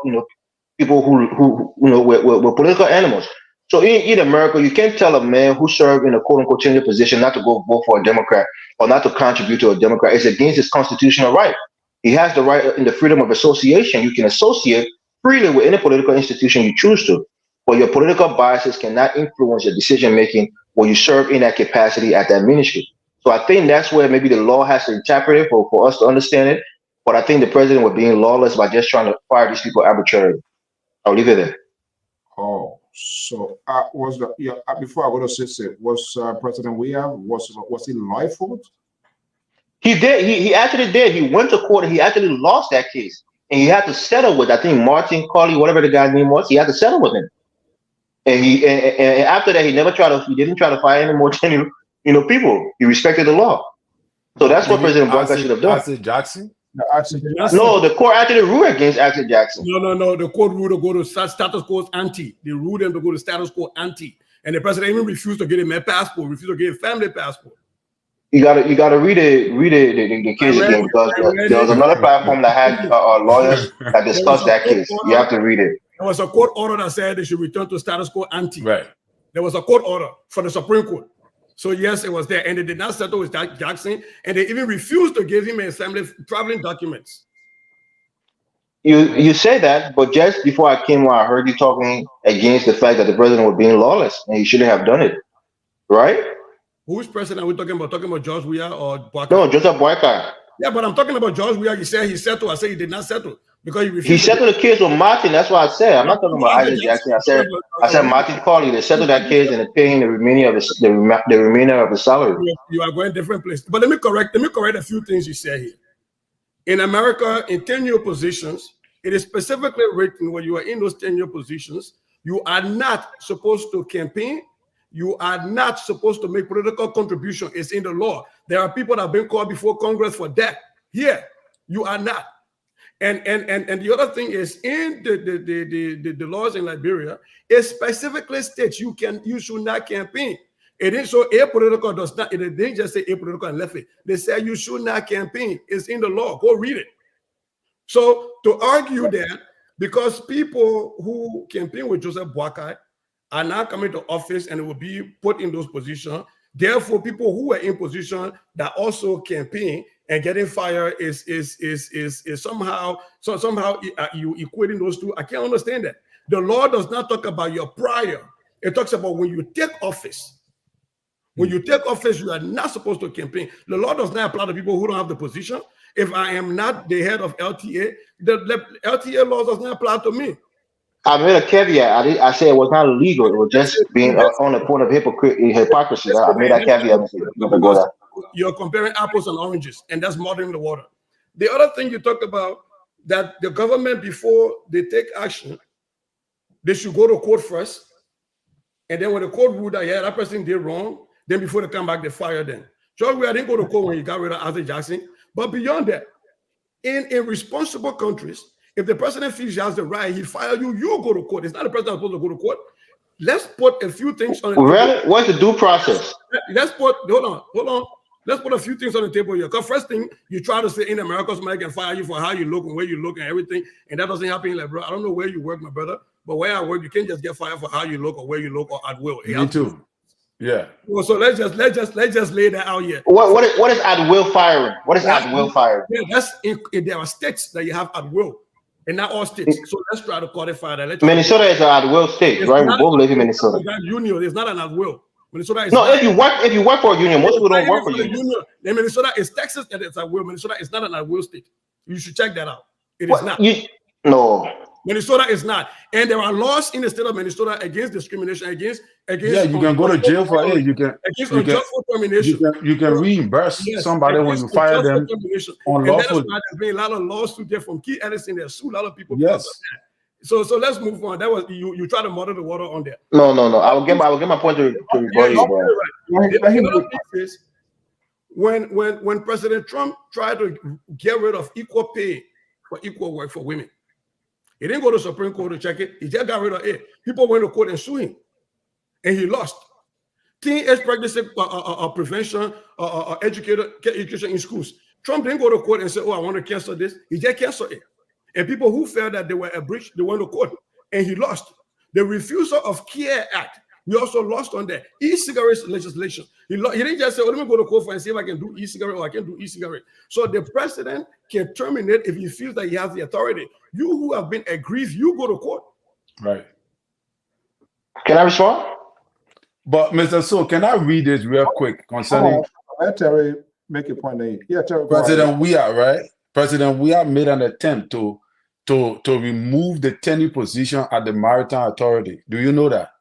people who we're political animals. So in America, you can't tell a man who served in a quote unquote tenure position not to go vote for a Democrat or not to contribute to a Democrat. It's against his constitutional right. He has the right in the freedom of association. You can associate freely with any political institution you choose to, but your political biases cannot influence your decision making when you serve in that capacity at that ministry. So I think that's where maybe the law has to interpret it for us to understand it. But I think the president was being lawless by just trying to fire these people arbitrarily. I'll leave it there. Oh, so before I go to Sisi, was President William was he lawful? He did. He actually did. He went to court and he actually lost that case. And he had to settle with, I think, Martin Colley, whatever the guy's name was. He had to settle with him. And and after that, he didn't try to fire any more people. He respected the law. So that's what President Boyka should have done. Axel Jackson? No, the court actually ruled against Axel Jackson. No. The court ruled to go to status quo ante. They ruled him to go to status quo ante. And the president even refused to give him a passport, refused to give him family passport. You gotta read the case again because there was another platform that had lawyers that discussed that case. You have to read it. There was a court order that said they should return to status quo ante. Right. There was a court order from the Supreme Court. So yes, it was there, and they did not settle with Jackson, and they even refused to give him his family traveling documents. You say that, but just before I came on, I heard you talking against the fact that the president was being lawless, and he shouldn't have done it, right? Whose president are we talking about? Talking about George Weah or Boyka? No, Joseph Boyka. Yeah, but I'm talking about George Weah. He said he settled. I said he did not settle because he refused. He settled the case with Martin. That's what I said. I'm not talking about Isaac Jackson. I said Martin Colley. They settled that case and they're paying the remainder of the salary. You are going different places. But let me correct a few things you said here. In America, in tenure positions, it is specifically written when you are in those tenure positions, you are not supposed to campaign. You are not supposed to make political contribution. It's in the law. There are people that have been called before Congress for that. Here, you are not. And the other thing is in the laws in Liberia, it specifically states you should not campaign. It didn't so apolitical does not. It didn't just say apolitical and left it. They said you should not campaign. It's in the law. Go read it. So to argue that because people who campaign with Joseph Boyka are now coming to office and will be put in those positions. Therefore, people who are in position that also campaign and getting fired is somehow you equating those two. I can't understand that. The law does not talk about your prior. It talks about when you take office. When you take office, you are not supposed to campaign. The law does not apply to people who don't have the position. If I am not the head of LTA, the LTA law does not apply to me. I made a caveat. I said it was not illegal. It was just being on the point of hypocrisy. I made that caveat. Because you're comparing apples and oranges, and that's muddying the water. The other thing you talked about, that the government, before they take action, they should go to court first. And then when the court ruled that, yeah, that person did wrong, then before they come back, they fire them. George, we didn't go to court when he got rid of Isaac Jackson. But beyond that, in responsible countries, if the president feels he has the right, he fire you, you go to court. It's not the president supposed to go to court. Let's put a few things on the table. Really? What's the due process? Hold on. Let's put a few things on the table here. Because first thing, you try to say in America, somebody can fire you for how you look and where you look and everything. And that doesn't happen. Like, bro, I don't know where you work, my brother, but where I work, you can't just get fired for how you look or where you look or at will. Me too. Yeah. Well, so let's just lay that out here. What is at will firing? What is at will firing? Yeah, that's there are states that you have at will, and not all states. So let's try to codify that. Minnesota is an at will state, right? We both live in Minnesota. Union is not an at will. Minnesota is no. If you work for a union, most people don't work for a union. In Minnesota is Texas, and it's at will. Minnesota is not an at will state. You should check that out. It is not. No. Minnesota is not, and there are laws in the state of Minnesota against discrimination, against. Yeah, you can go to jail for it. You can termination. You can reimburse somebody when you fire them unlawfully. And that's why there's been a lot of lawsuits there from key Edison. There's sued a lot of people. Yes. So let's move on. That was you try to muddy the water on there. No. I will get my point to rebut you, bro. The other thing is when President Trump tried to get rid of equal pay for equal work for women. He didn't go to the Supreme Court to check it. He just got rid of it. People went to court and sued him, and he lost. Teenage pregnancy prevention, education in schools. Trump didn't go to court and say, "Oh, I want to cancel this." He just canceled it. And people who felt that they were a breach, they went to court, and he lost. The refusal of CARE Act, we also lost on that. E-cigarettes legislation. He didn't just say, "Oh, let me go to court for and see if I can do e-cigarette or I can do e-cigarette." So the president can terminate if he feels that he has the authority. You who have been aggrieved, you go to court. Right. Can I respond? But Mr. So, can I read this real quick concerning? Let Terry make a point. Yeah, Terry. President Weah, right? President Weah made an attempt to remove the tenure position at the Maritime Authority. Do you know that?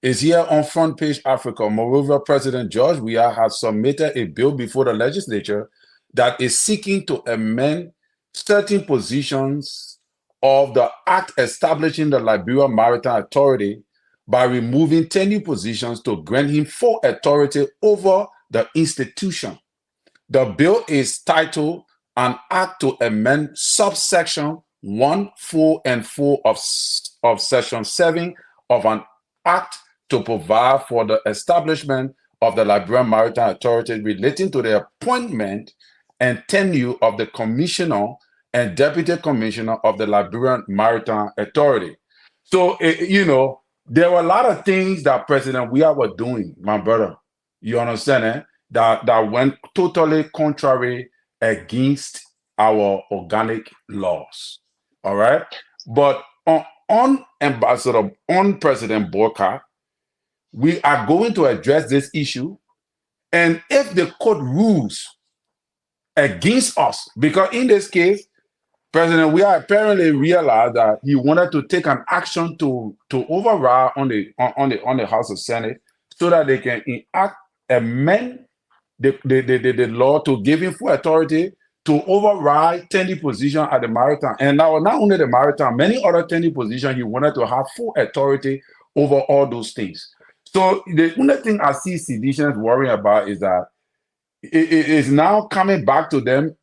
It's here on Front Page Africa. Moreover, President George Weah has submitted a bill before the legislature that is seeking to amend certain positions of the act establishing the Liberia Maritime Authority by removing tenure positions to grant him full authority over the institution. The bill is titled An Act to Amend Subsection 1, 4, and 4 of Section 7 of an Act to provide for the establishment of the Liberian Maritime Authority relating to the appointment and tenure of the Commissioner and Deputy Commissioner of the Liberian Maritime Authority. So, there were a lot of things that President Weah was doing, my brother. You understand, that went totally contrary against our organic laws. All right? But on President Boka, we are going to address this issue. And if the court rules against us, because in this case, President Weah apparently realized that he wanted to take an action to override on the House of Senate so that they can amend the law to give him full authority to override tenure position at the Maritime. And now not only the Maritime, many other tenure positions, he wanted to have full authority over all those things. So the only thing I see seditions worrying about is that it is now coming back to them,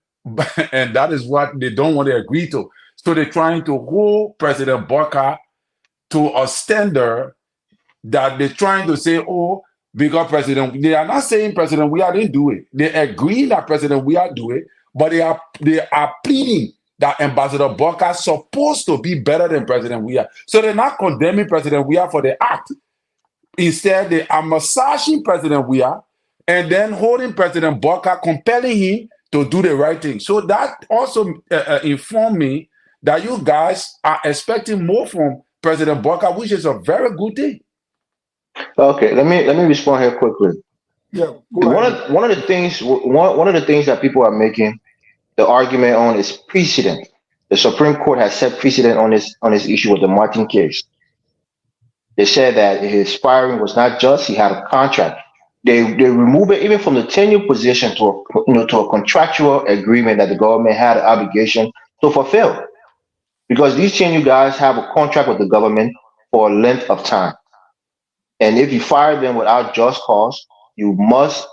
and that is what they don't want to agree to. So they're trying to hold President Boka to a standard that they're trying to say, oh, because they are not saying President Weah didn't do it. They agree that President Weah do it, but they are pleading that Ambassador Boka is supposed to be better than President Weah. So they're not condemning President Weah for the act. Instead, they are massaging President Weah and then holding President Boka, compelling him to do the right thing. So that also informed me that you guys are expecting more from President Boka, which is a very good thing. Okay, let me respond here quickly. Yeah, go ahead. One of the things that people are making the argument on is precedent. The Supreme Court has set precedent on this issue with the Martin case. They said that his firing was not just; he had a contract. They remove it even from the tenure position to a contractual agreement that the government had an obligation to fulfill. Because these tenure guys have a contract with the government for a length of time, and if you fire them without just cause, you must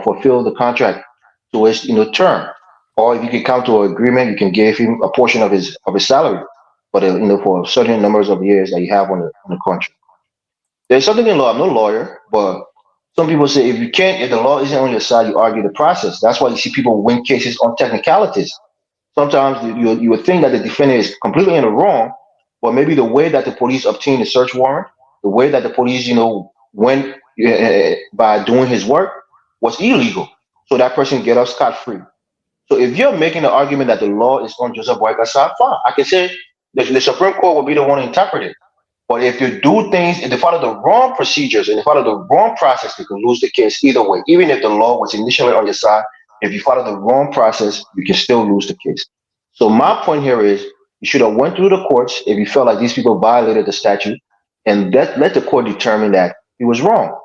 fulfill the contract to its term. Or if you can come to an agreement, you can give him a portion of his salary for for certain numbers of years that you have on the contract. There's something in law. I'm no lawyer, but some people say if the law isn't on your side, you argue the process. That's why you see people win cases on technicalities. Sometimes you would think that the defendant is completely in the wrong, but maybe the way that the police obtained the search warrant, the way that the police, went by doing his work was illegal. So that person get off scot free. So if you're making the argument that the law is on Joseph Boyka's side, fine. I can say the Supreme Court will be the one to interpret it. But if you do things, if they follow the wrong procedures and they follow the wrong process, they can lose the case either way. Even if the law was initially on your side, if you follow the wrong process, you can still lose the case. So my point here is you should have went through the courts if you felt like these people violated the statute, and let the court determine that he was wrong.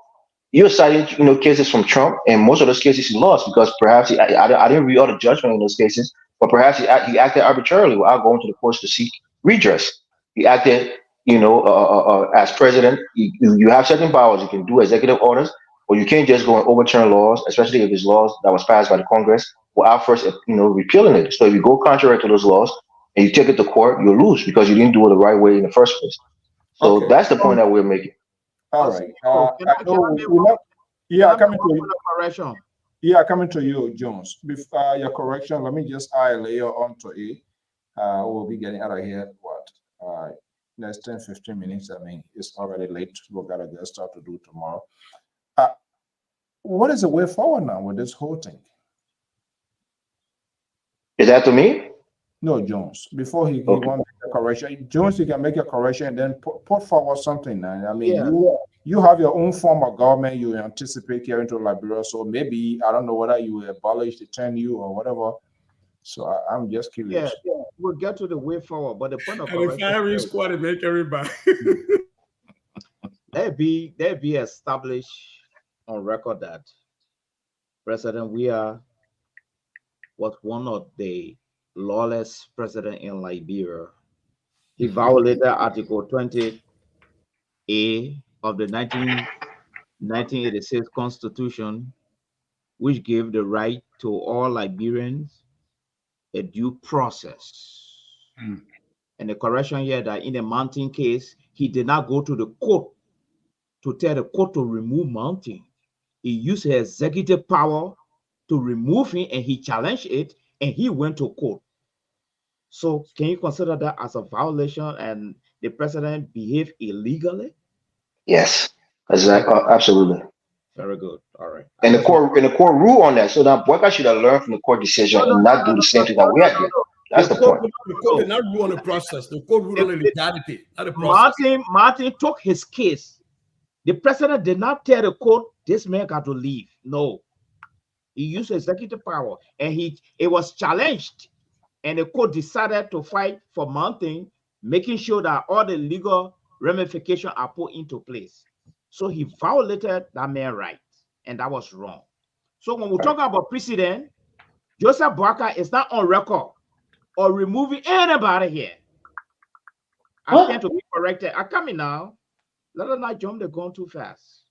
You're citing, cases from Trump, and most of those cases he lost because perhaps I didn't read all the judgment in those cases, but perhaps he acted arbitrarily without going to the courts to seek redress. He acted, as president. You have certain powers. You can do executive orders, but you can't just go and overturn laws, especially if it's laws that was passed by the Congress without first, repealing it. So if you go contrary to those laws and you take it to court, you lose because you didn't do it the right way in the first place. So Okay. that's the point that we're making. All right. Can I make one Coming to you. correction? Yeah, coming to you, Jones. Before your correction, let me just add a layer onto it. We'll be getting out of here. Next 10, 15 minutes. I mean, it's already late. We've got to get stuff to do tomorrow. What is the way forward now with this whole thing? Is that to me? No, Jones. Before he wants to make a correction, Jones, you can make a correction and then put forward something. Now, I mean, you have your own form of government you anticipate carrying to Liberia. So maybe I don't know whether you abolish the tenure or whatever. So I'm just curious. Yeah, we'll get to the way forward. But the point of And the correction, firing squad and make everybody. let be established on record that President Weah was one of the lawless president in Liberia. He violated Article 20A of the 1986 Constitution, which gave the right to all Liberians a due process. And the correction here that in the Mountain case, he did not go to the court to tell the court to remove Mountain. He used his executive power to remove him, and he challenged it, and he went to court. So can you consider that as a violation and the president behaved illegally? Yes, exactly. Absolutely. Very good. All right. And the court ruled on that. So that Boyka should have learned from the court decision and not do the same thing that we had did. That's the point. The court did not rule on the process. The court ruled on the legality, not the process. Martin took his case. The president did not tell the court this man got to leave. No. He used executive power, and it was challenged, and the court decided to fight for Mountain, making sure that all the legal ramifications are put into place. So he violated that man's right, and that was wrong. So when we talk about precedent, Joseph Boyka is not on record or removing anybody here. I stand to be corrected. I come in now. Let us not jump the gun too fast.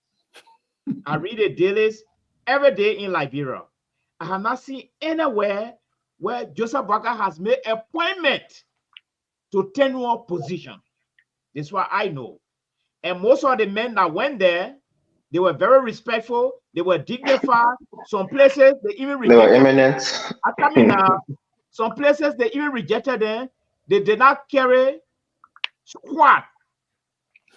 I read the dailies every day in Liberia. I have not seen anywhere where Joseph Boyka has made appointment to tenure position. This is what I know. And most of the men that went there, they were very respectful. They were dignified. Some places they even rejected. They were eminent. I mean, some places they even rejected them. They did not carry squad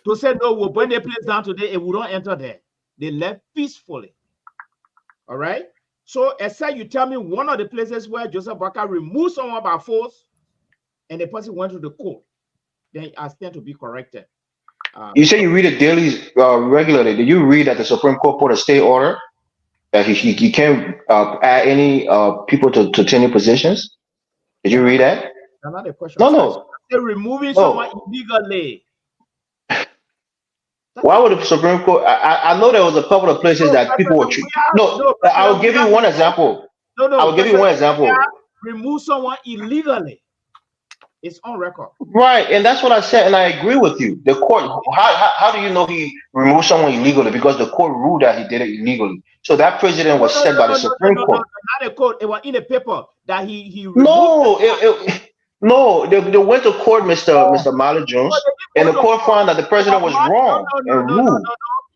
to say no. We'll burn the place down today and we don't enter there. They left peacefully. All right. So, except you tell me one of the places where Joseph Boyka removed someone by force, and the person went to the court, then I stand to be corrected. You say you read it daily, regularly. Did you read that the Supreme Court put a stay order that he can't add any people to tenure positions? Did you read that? Another question. No, no, They're removing someone no. illegally. Why would the Supreme Court? I know there was a couple of places that people were. I will give you one example. I will give you one example. Remove someone illegally. It's on record. Right, and that's what I said, and I agree with you. The court. How do you know he removed someone illegally? Because the court ruled that he did it illegally. So that president was set by the Supreme Court. Not a court. It was in the paper that he removed. No, they went to court, Mr. Malik Jones, and the court found that the president was wrong and ruled.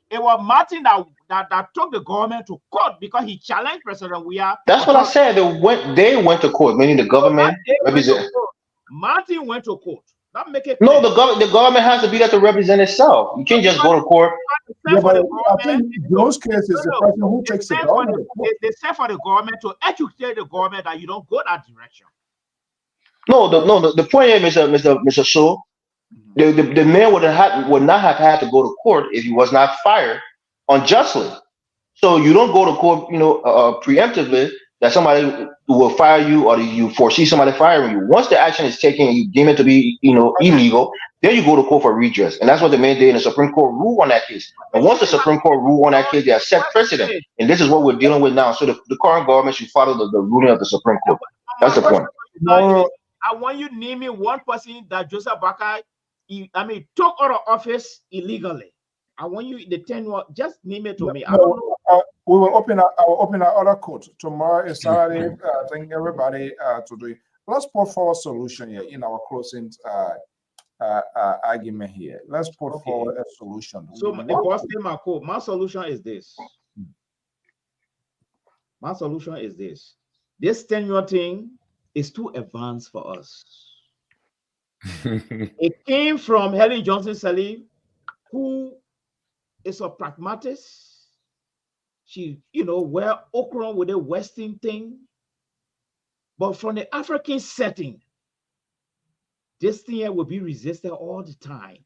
It was Martin that took the government to court because he challenged President Weah. That's what I said. They went to court, meaning the government represent. Martin went to court. That make it no, the government has to be there to represent itself. You can't just go to court. Yeah, but I think those cases, the person who takes the government. They say for the government to educate the government that you don't go that direction. No, the point here, Mr. So, the man would not have had to go to court if he was not fired unjustly. So you don't go to court, preemptively that somebody will fire you or you foresee somebody firing you. Once the action is taken and you deem it to be, illegal, then you go to court for redress. And that's what the man did in the Supreme Court ruled on that case. And once the Supreme Court ruled on that case, they have set precedent. And this is what we're dealing with now. So the current government should follow the ruling of the Supreme Court. That's the point. I want you to name me one person that Joseph Barker, took out of office illegally. I want you the 10 words. Just name it to me. I don't know. We will open our other court tomorrow. Is Saturday. Thank everybody to do it. Let's put forward a solution here in our closing argument here. Let's put forward a solution. So my solution is this. My solution is this. This tenure thing is too advanced for us. It came from Helen Johnson Sirleaf, who is a pragmatist. She, wear okra with a Western thing. But from the African setting, this thing here will be resisted all the time.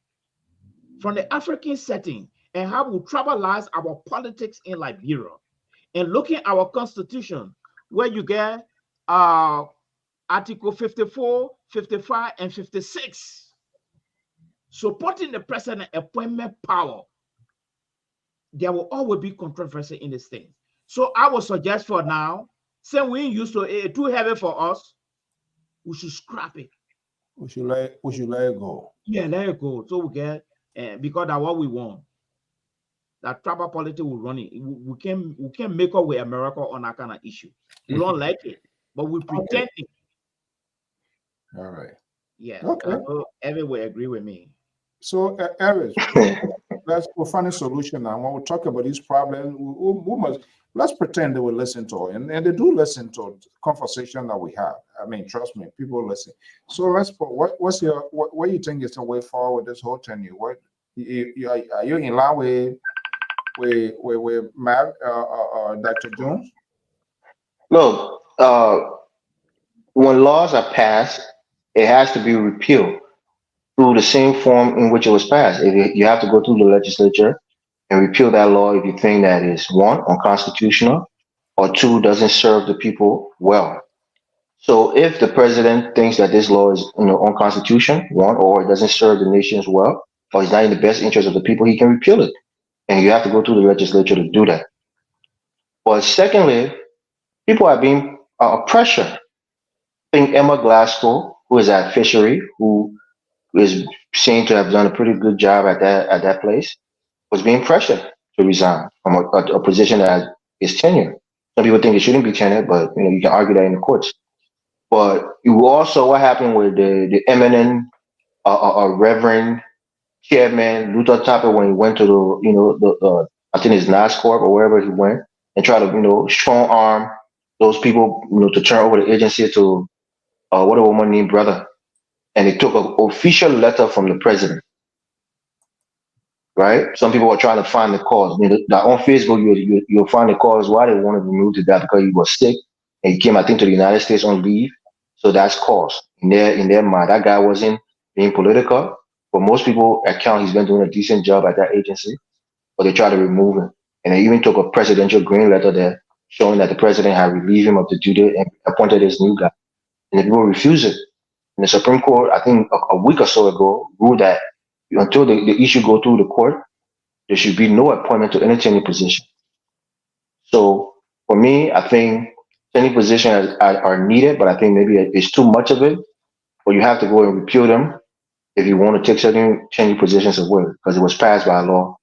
From the African setting, and how we tribalize our politics in Liberia, and looking at our constitution, where you get Article 54, 55, and 56, supporting the president appointment power, there will always be controversy in this thing. So I would suggest for now, since we ain't used to it, too heavy for us, we should scrap it. We should let it go. Yeah, let it go. So we get because that's what we want. That tribal politics will run it. We can make up with America on that kind of issue. We don't like it, but we pretend it. All right. Yeah. Okay. Everyone agree with me. So, Eric, we'll find a solution now. When we talk about these problems, we must let's pretend they will listen to it, and they do listen to the conversation that we have. I mean, trust me, people listen. So let's put what you think is the way forward with this whole tenure? What are you in line with Matt Dr. Jones? Look, when laws are passed, it has to be repealed through the same form in which it was passed. You have to go through the legislature and repeal that law if you think that is, one, unconstitutional, or two, doesn't serve the people well. So if the president thinks that this law is unconstitutional, one, or it doesn't serve the nations well, or it's not in the best interest of the people, he can repeal it. And you have to go through the legislature to do that. But secondly, people are being pressured. I think Emma Glasgow, who is at Fishery, who is seen to have done a pretty good job at that place, was being pressured to resign from a position that is tenure. Some people think it shouldn't be tenure, but you can argue that in the courts. But you also, what happened with the eminent Reverend Chairman Luther Tapper when he went to the I think it's NASCORP or wherever he went and tried to strong arm those people to turn over the agency to what a woman named Brother. And they took an official letter from the president, right? Some people are trying to find the cause. On Facebook, you'll find the cause why they wanted to remove the guy, because he was sick and he came, I think, to the United States on leave. So that's cause in their mind. That guy wasn't being political but most people account he's been doing a decent job at that agency, but they try to remove him. And they even took a presidential green letter there showing that the president had relieved him of the duty and appointed his new guy. And the people refused it. And the Supreme Court, I think a week or so ago, ruled that until the issue go through the court, there should be no appointment to any tenure position. So for me, I think tenure positions are needed, but I think maybe it's too much of it, or you have to go and repeal them if you want to take certain tenure positions away because it was passed by law,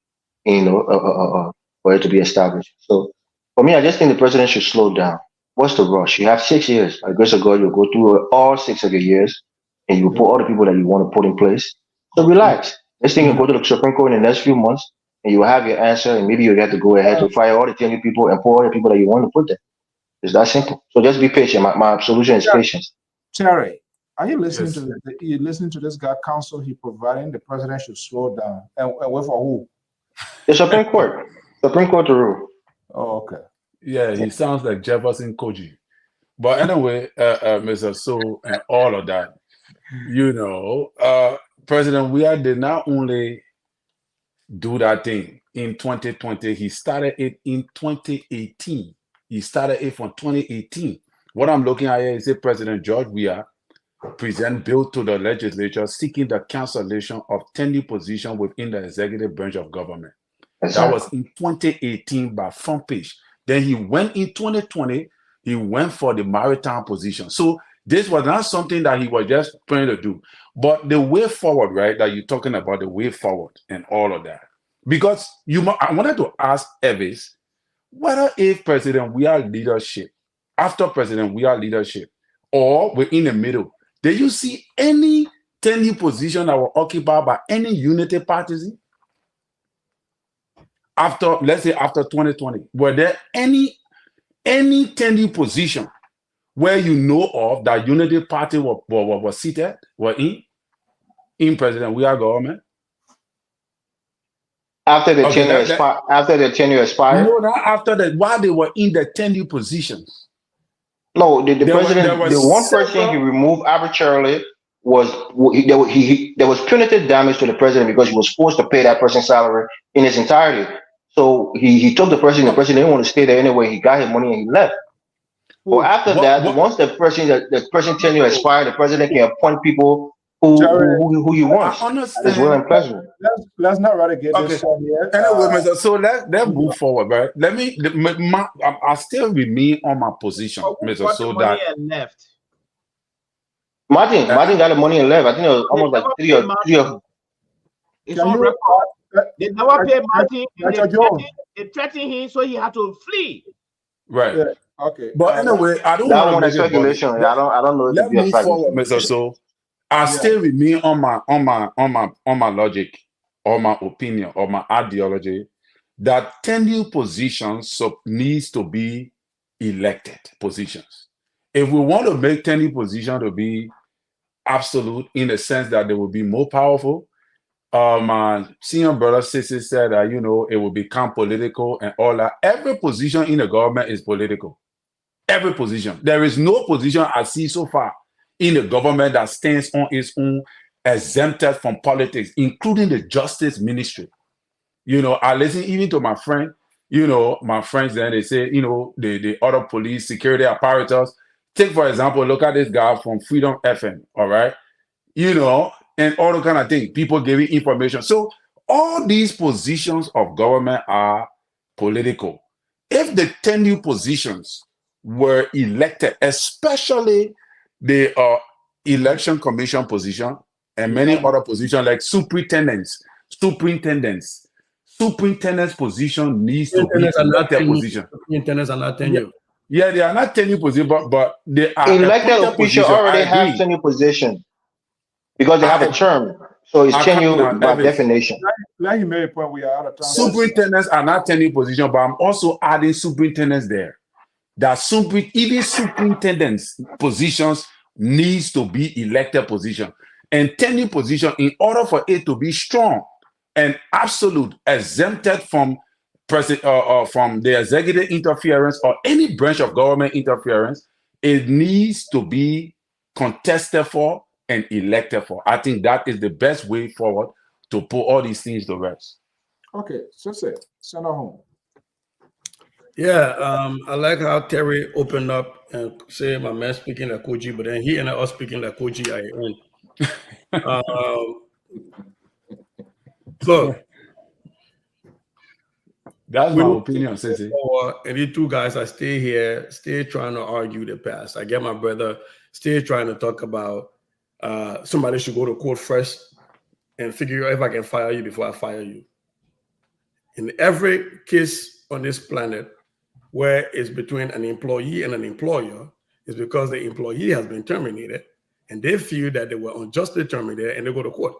for it to be established. So for me, I just think the president should slow down. What's the rush? You have 6 years. By grace of God, you'll go through all 6 of your years, and you will put all the people that you want to put in place. So relax. This thing will go to the Supreme Court in the next few months, and you will have your answer, and maybe you'll have to go ahead to fire all the tenure people and put all the people that you want to put there. It's that simple. So just be patient. My solution is patience. Terry, are you listening Yes. to you listening to this guy counsel he providing? The president should slow down. And wait for who? The Supreme Court. Supreme Court to rule. Oh, okay. Yeah, he sounds like Jefferson Koji. But anyway, Mr. So and all of that, President Weah did not only do that thing in 2020, he started it in 2018. He started it from 2018. What I'm looking at here is a President George Weah present bill to the legislature seeking the cancellation of tenure position within the executive branch of government. That was in 2018 by front page. Then he went in 2020, he went for the maritime position. So this was not something that he was just trying to do. But the way forward, right, that you're talking about, the way forward and all of that. Because I wanted to ask Evis, whether if President Weah leadership, after President Weah leadership, or we're in the middle, did you see any tenure position that were occupied by any unity parties? After, let's say after 2020, were there any tenure position where you know of that unity party were seated, were in President Weah government? After the tenure expired? No, not after that, while they were in the tenure positions. No, the president, the one person he removed arbitrarily there was punitive damage to the president because he was forced to pay that person's salary in its entirety. So he took the president didn't want to stay there anyway. He got his money and he left. Well, after that, once the person tenure expired, the president can appoint people who he wants. As well and pleasure. Let's not rather get this here. Anyway, so let's move forward, right? I still remain on my position, Mr. So that left. Martin got the money and left. I think it was almost like three or. It's on record. They never paid Martin. They threatened him, so he had to flee. Right. Yeah. Okay. But anyway, I don't that want one speculation. I don't know. Let me move forward, Mr. So. I still remain on my logic, or my opinion, or my ideology that tenure positions needs to be elected positions. If we want to make tenure position to be absolute in the sense that they will be more powerful, my senior brother Sissy said that it will become political and all that. Every position in the government is political. Every position. There is no position I see so far in the government that stands on its own, exempted from politics, including the Justice Ministry. I listen even to my friend, my friends, then they say, the other police security apparatus. Take, for example, look at this guy from Freedom FM, all right? And all the kind of things, people giving information. So all these positions of government are political. If the tenure positions were elected, especially the election commission position and many other positions like superintendents position needs to be elected position. Superintendents are not tenure. Yeah, they are not tenure position, but they are elected officials already have tenure position because they have a term. So it's tenure by definition. Let him make a point. We are out of time. Superintendents are not tenure position, but I'm also adding superintendents there. That even superintendents positions needs to be elected position. And tenure position, in order for it to be strong and absolute, exempted from the executive interference or any branch of government interference, it needs to be contested for and elected for. I think that is the best way forward to put all these things to rest. Okay, so send her home. Yeah, I like how Terry opened up and said my man speaking like Koji, but then he and us speaking like Koji. Look, that's my opinion, Sissy. And these two guys, I stay here, stay trying to argue the past. I get my brother, stay trying to talk about somebody should go to court first and figure out if I can fire you before I fire you. In every case on this planet where it's between an employee and an employer, is because the employee has been terminated and they feel that they were unjustly terminated and they go to court.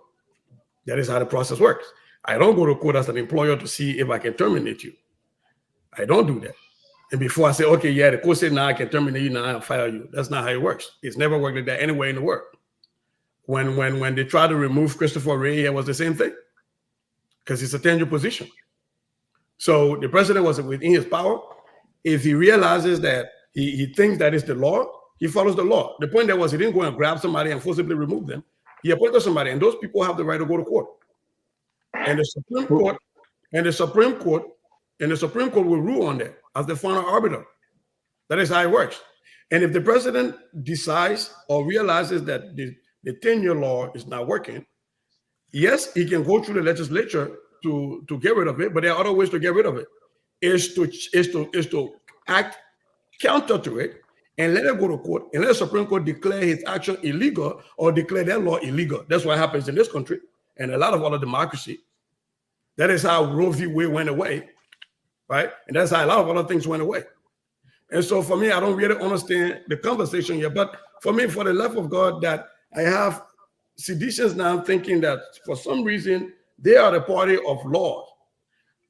That is how the process works. I don't go to court as an employer to see if I can terminate you. I don't do that. And before I say, okay, yeah, the court said now I can terminate you, now I'll fire you. That's not how it works. It's never worked like that anywhere in the world. When they tried to remove Christopher Wray, it was the same thing because it's a tenured position. So the president was within his power. If he realizes that he thinks that is the law, he follows the law. The point there was he didn't go and grab somebody and forcibly remove them. He appointed somebody, and those people have the right to go to court. And the Supreme Court will rule on that as the final arbiter. That is how it works. And if the president decides or realizes that the tenure law is not working, yes, he can go through the legislature to get rid of it, but there are other ways to get rid of it. Is to act counter to it and let it go to court and let the Supreme Court declare his action illegal or declare that law illegal. That's what happens in this country and a lot of other democracy. That is how Roe v. Wade went away, right? And that's how a lot of other things went away. And so for me, I don't really understand the conversation here. But for me, for the love of God, that I have seditionists now thinking that for some reason they are the party of law.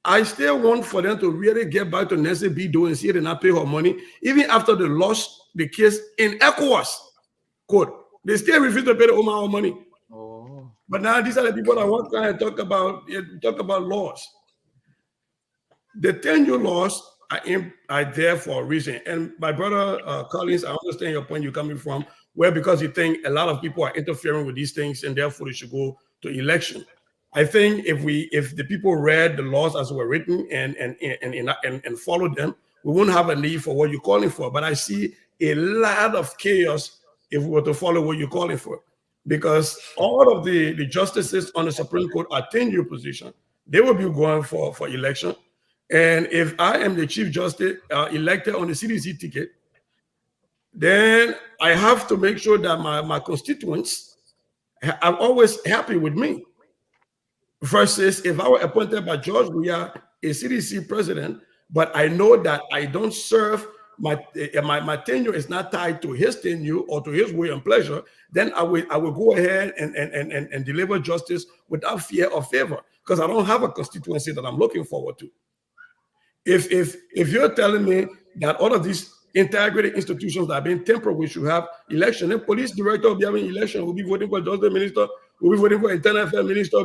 I still want for them to really get back to Nancy B. Doe and see they not pay her money, even after they lost the case in ECOWAS court. They still refuse to pay the Omar money. Oh. But now these are the people that want to talk about laws. The tenure laws are there for a reason. And my brother Collins, I understand your point you're coming from, where because you think a lot of people are interfering with these things and therefore they should go to election. I think if the people read the laws as they were written and followed them, we wouldn't have a need for what you're calling for. But I see a lot of chaos if we were to follow what you're calling for, because all of the justices on the Supreme Court are tenure position. They will be going for election. And if I am the Chief Justice elected on the CDC ticket, then I have to make sure that my constituents are always happy with me. Versus if I were appointed by George Weah, a CDC president, but I know that I don't serve, my tenure is not tied to his tenure or to his will and pleasure, then I will go ahead and deliver justice without fear or favor, because I don't have a constituency that I'm looking forward to. If you're telling me that all of these integrated institutions that have been tempered, we should have election, then police director will be having election, will be voting for justice minister, will be voting for internal affairs minister,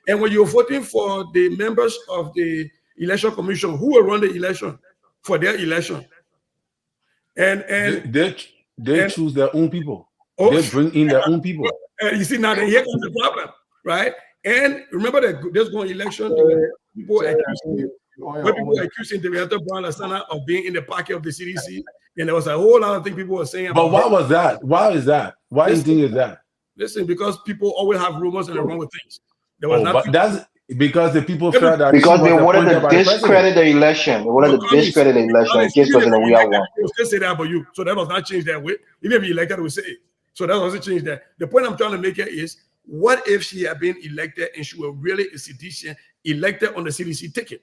and when you're voting for the members of the election commission, who will run the election for their eletion? And they choose their own people. They bring in their own people. You see, now here comes the problem, right? And remember that there's going election, people accusing Director Brown Lasana of being in the pocket of the CDC, and there was a whole lot of things people were saying. But why was that? Why is that? Why do you think is that? Listen, because people always have rumors and they're wrong with things. There was but that's because the people felt that because they wanted to discredit the election. They wanted to discredit the election in case President Weah won. They will still say that about you, so that does not change that way. Even if you elected, we say it. So that doesn't change that. The point I'm trying to make here is, what if she had been elected and she were really a sedition elected on the CDC ticket?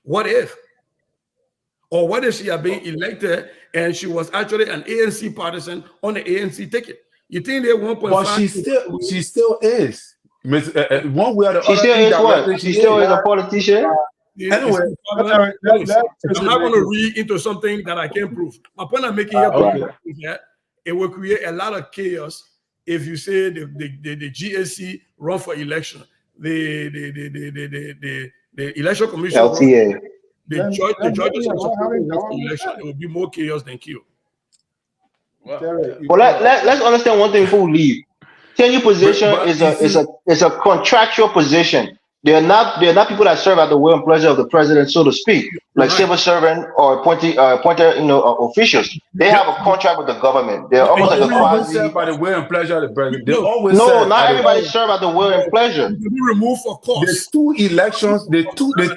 What if? Or what if she had been elected and she was actually an ANC partisan on the ANC ticket? You think they're 1.5? But she still is. One way or the she still is what? She still is a politician. Anyway, I'm not going to read into something that I can't prove. My point I'm making here is that it will create a lot of chaos if you say the GSC run for election, the election commission, LTA, the judges run for election. It will be more chaos than kill. Well, Terry, But let's understand one thing before we leave. Tenure position but is you see, a contractual position. They're not people that serve at the will and pleasure of the president, so to speak, like right. civil servant or appointed officials. They have a contract with the government. They're But almost but like they a don't always quasi. serve by the will and pleasure of the president. They no, always No, serve not at the everybody serve at the will and pleasure. you can be removed for the cause. two elections, the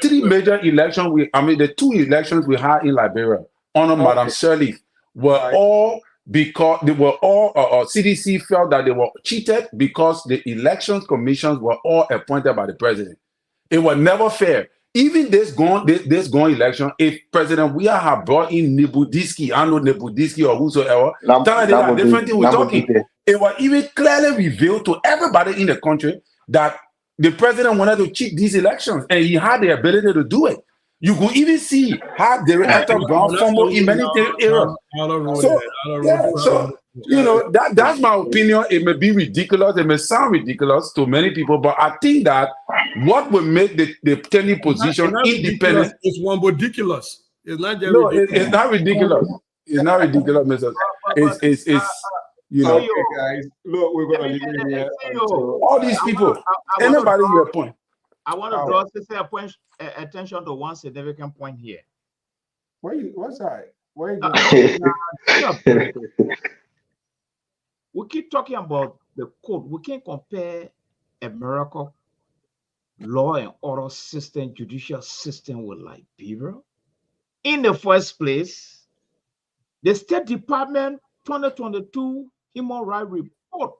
three major elections the two elections we had in Liberia under Madam Shirley were Right. all because they were all CDC felt that they were cheated because the elections commissions were all appointed by the president. It was never fair. Even this going election, if President Weah had brought in Arnold Nebudisky or whosoever, they are different thing we're talking. It was even clearly revealed to everybody in the country that the president wanted to cheat these elections, and he had the ability to do it. You could even see how they were after ground fumble in many areas. So you know that's my opinion. It may be ridiculous, it may sound ridiculous to many people, but I think that what will make the tenure position independent. It's one ridiculous. It's not just No, ridiculous. it's not ridiculous. It's not ridiculous, Mr. It's you know Okay, guys. Look, we're gonna leave it here until all these people. Anybody your point? I want to draw attention to one significant point here. what's that? Where you We keep talking about the code. We can't compare America law and order system, judicial system with Liberia. In the first place, the State Department 2022 Human Rights Report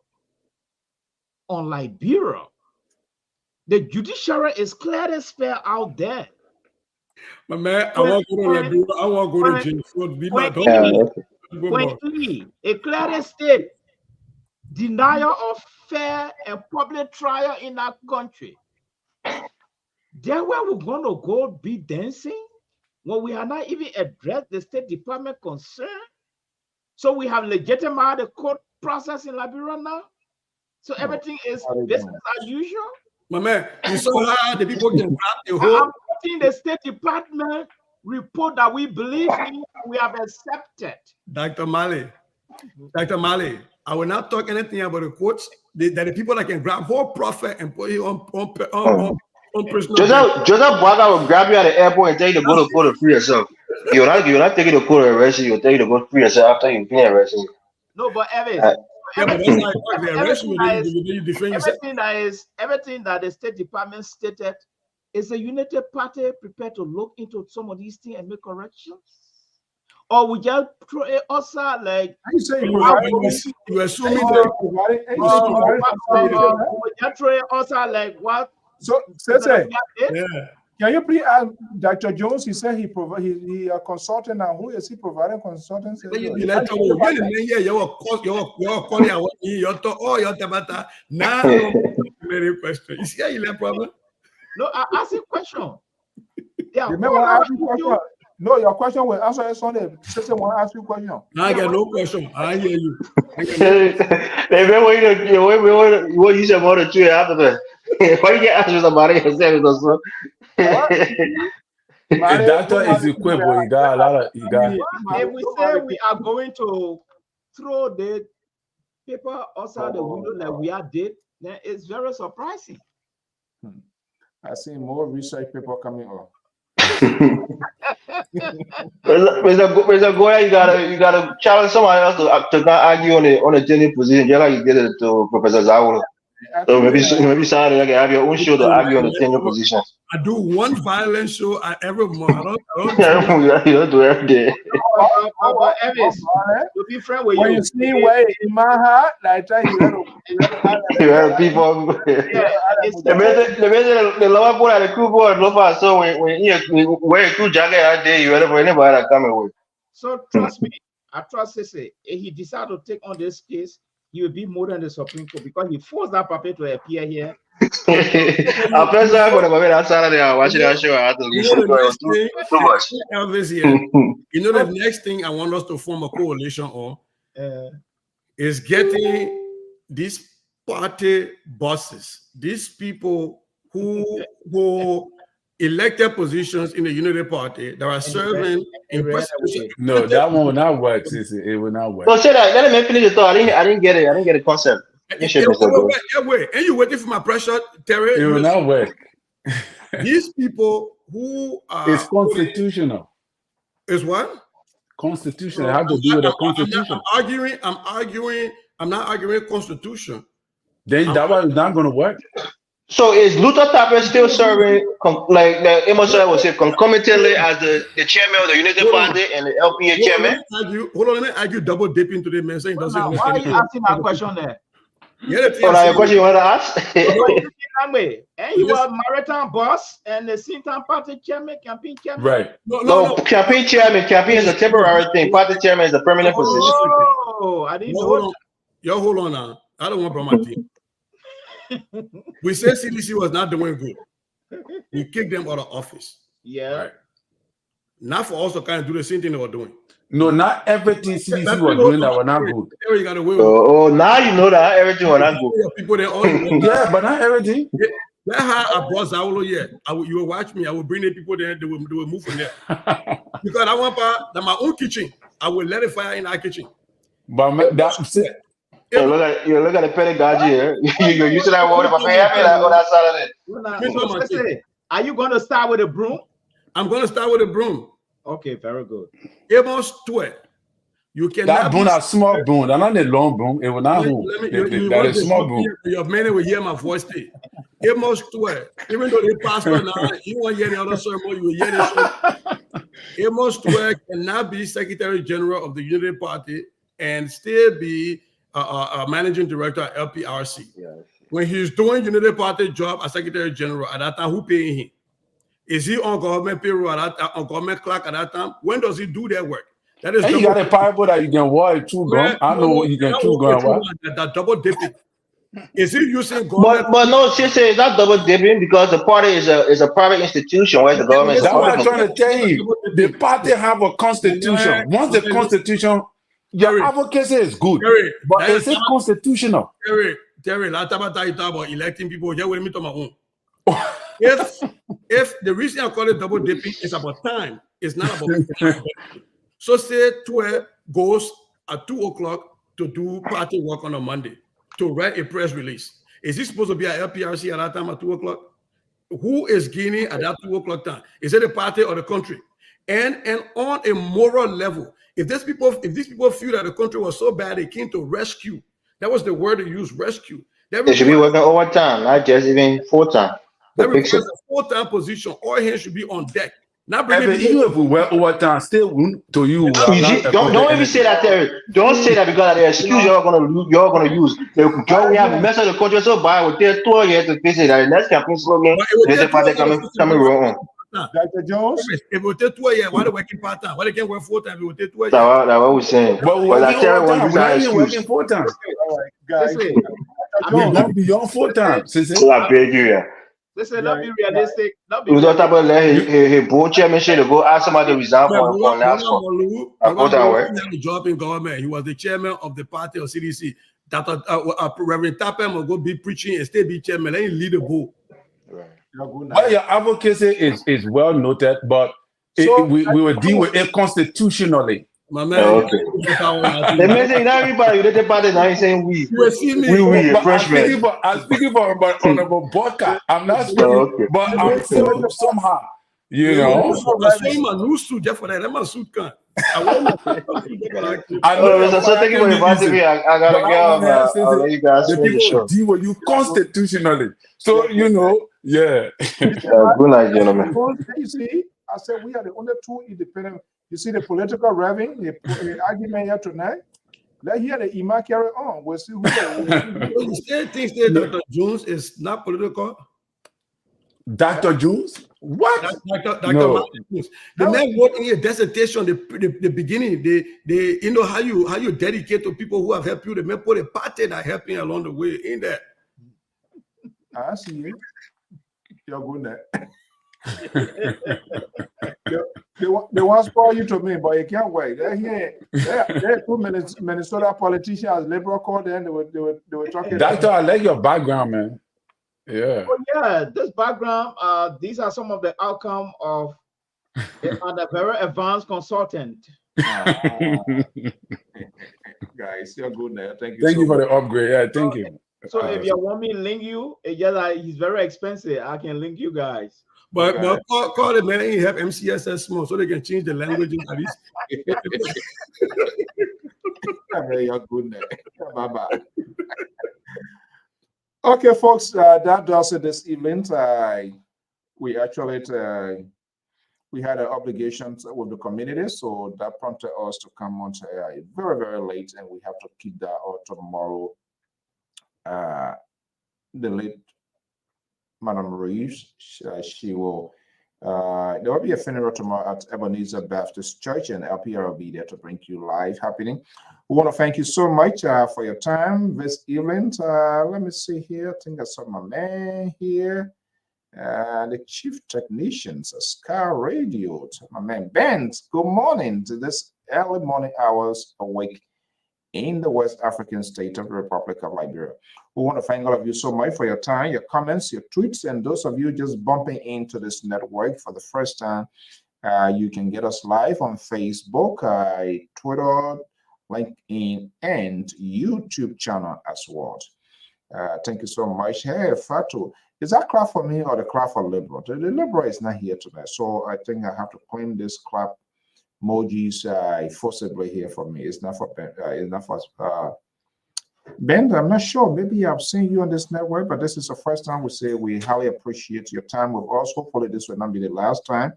on Liberia, the judiciary is clearly spelled out there. My man, I want to go to Liberia. I want to go to jail. So be my it clearly states denial of fair and public trial in our country. Then where we're going to go be dancing when we have not even addressed the State Department concern? So we have legitimized the court process in Liberia now. So everything is business as usual. My man, you saw how the people can grab the whole. I'm putting the State Department report that we believe in, we have accepted. Dr. Mali, I will not talk anything about the courts. That the people that can grab whole profit and put it on personal. Joseph Boaga will grab you at the airport and tell you to go to court to free yourself. You're not taking the court to arrest you. You'll tell you to go free yourself after you've been arrested. No, but Evan, everything that the State Department stated is a united party prepared to look into some of these things and make corrections? Or we just throw it outside like you say you assuming that we just throw it outside like what? So yeah. Can you please ask Dr. Jones? He said he a consultant now. Who is he providing consultancy? Question. You see how you problem? No, I ask a question. Yeah, no, your question will answer it Sunday. Sister want to ask you a question. I got no question. I hear you. What you said more than 2 after that? Why you get answers about it yourself? The doctor is equipped, but he got a lot of. If we say we are going to throw the paper outside the window like we are did, then it's very surprising. I see more research paper coming up. Mr. Goya, you gotta challenge somebody else to not argue on the tenure position, just like you did it to Professor Zawula. So maybe Saturday I can have your own show to argue on the tenure position. I do one violent show every month. I don't you don't do every day. But Elvis, to be frank with you, you see where in my heart, like you have people. The lower board and the crew board, so when you wear a crew jacket that day, you ready for anybody that come away. So trust me, I trust Sese. If he decided to take on this case, he will be more than the Supreme Court because he forced that puppet to appear here. I'm first time for the moment on Saturday. I watched that show. I had to listen to it. Too much. Elvis here. You know the next thing I want us to form a coalition on is getting these party bosses, these people who elected positions in the Unity Party that are serving in presidential. No, that one will not work, Sissy. It will not work. So say that. Let me finish the thought. I didn't get it. I didn't get the concept. You should Mr. Gold. And you waiting for my pressure, Terry? It will not work. These people who are... It's constitutional. Is what? Constitutional. How to do with the Constitution? I'm not arguing Constitution. Then that one is not going to work. So is Luther Tapper still serving, like the Emotion was say, concomitantly as the chairman of the Unity Party and the LPA chairman? Hold on, let me argue double dipping today, man. Saying doesn't. Why are you asking that question there? Yeah, now your question you want to ask? And you are Maritime boss and the Sintan Party chairman, campaign chairman. Right. No, campaign chairman. Campaign is a temporary thing. Party chairman is a permanent position. Oh, I didn't know. Yo, hold on now. I don't want to my team. We said CDC was not doing good. We kicked them out of office. Yeah. Right. Not for us to kind of do the same thing they were doing. No, not everything CDC was doing that was not good. There you got away with now you know that everything was not good. People they all yeah, but not everything. That's how I brought Saulo here. You will watch me. I will bring the people there. They will move from there. Because I want my own kitchen. I will let it fire in our kitchen. But that's it. You look at the pedagogy here. You're using that word, but man, I mean, like, oh, that's all of it. Are you going to start with a broom? I'm going to start with a broom. Okay, very good. Amos 12. You can that broom a small broom. That's not a long broom. It will not move. That is small broom. Your men will hear my voice today. Amos 12. Even though they pastor now, you won't hear the other sermon, you will hear this. Amos 12 cannot be Secretary General of the Unity Party and still be managing director at Lpr-Tv. Yes. When he's doing Unity Party job as Secretary General at that time, who paying him? Is he on government payroll at that, on government clerk at that time? When does he do that work? That is. And you got a parable that you can work two gun. I know you can two gun. That double dipping. Is he using government? But no, she says it's not double dipping because the party is a private institution where the government. That's what I'm trying to tell you. The party have a constitution. Once the constitution. Your advocacy is good, but is it constitutional? Terry, last time I talked about electing people, yeah, with me to my own. If the reason I call it double dipping is about time, it's not about. So say 12 goes at 2 o'clock to do party work on a Monday to write a press release. Is he supposed to be at LPRC at that time at 2 o'clock? Who is gaining at that 2 o'clock time? Is it the party or the country? And on a moral level, if these people feel that the country was so bad, they came to rescue. That was the word they used, rescue. They should be working overtime, not just even full-time. That requires a full-time position. All hands should be on deck. Not even if we work overtime, still to you. Don't even say that there. Don't say that because of the excuse you're gonna use. We have messed up the country so bad with their 12 years to fix it. The next campaign slogan, there's a party coming wrong. Dr. Jones? If we take 2 years, why they working part-time? Why they can't work full-time? If we take 2 years. That's what we're saying. But working full-time. All right, guys. I'm not beyond full-time. So I beg you, yeah. Listen, not be realistic. We don't talk about his board chairmanship to go ask somebody to resign for last a job in government. He was the chairman of the party of CDC. That Reverend Tapper will go be preaching and still be chairman. Let him lead the board. Well, your advocacy is well noted, but we will deal with it constitutionally. My man, okay. The message not everybody with the party now is saying we Frenchman. I'm speaking for Honorable Boca. I'm not speaking, but I'm still somehow, you know. I know. So thank you for inviting me. I gotta go. I'll let you guys the people deal with you constitutionally. So you know, yeah. Good night, gentlemen. You see, I said we are the only two independent. You see the political raving, the argument here tonight. Let's hear the Ima carry on. We'll see who. You still think that Dr. Jones is not political? Dr. Jones? What? Dr. No. Jones. The man wrote in a dissertation the beginning. They you know how you dedicate to people who have helped you. The man put a party that helped you along the way in there. I see you. You're good there. They want to spoil you to me, but you can't wait. They're here. There are 2 Minnesota politicians, liberal court, and they were talking. Doctor, I like your background, man. Yeah. Oh yeah, this background, these are some of the outcome of a very advanced consultant. Guys, you're good there. Thank you Thank so you for much. the upgrade. Yeah, thank you. So if you want me to link you, it's just like he's very expensive. I can link you guys. But Okay. call the man and have MCSS small so they can change the language at least. You're good there. Bye-bye. Okay, folks, that does it this evening. We actually we had an obligation with the community, so that prompted us to come on very, very late, and we have to keep that out tomorrow. The late Madam Reeves, she will. There will be a funeral tomorrow at Ebenezer Baptist Church, and LPR will be there to bring you live happening. We want to thank you so much for your time this evening. Let me see here. I think I saw my man here. The chief technicians, Scar Radio, my man Ben. Good morning to this early morning hours awake in the West African state of the Republic of Liberia. We want to thank all of you so much for your time, your comments, your tweets, and those of you just bumping into this network for the first time. You can get us live on Facebook, Twitter, LinkedIn, and YouTube channel as well. Thank you so much. Hey, Fatu, is that clap for me or the clap for Liberal? The Liberal is not here tonight, so I think I have to claim this clap emojis forcibly here for me. It's not for Ben. It's not for Ben. I'm not sure. Maybe I've seen you on this network, but this is the first time we say we highly appreciate your time with us. Hopefully, this will not be the last time.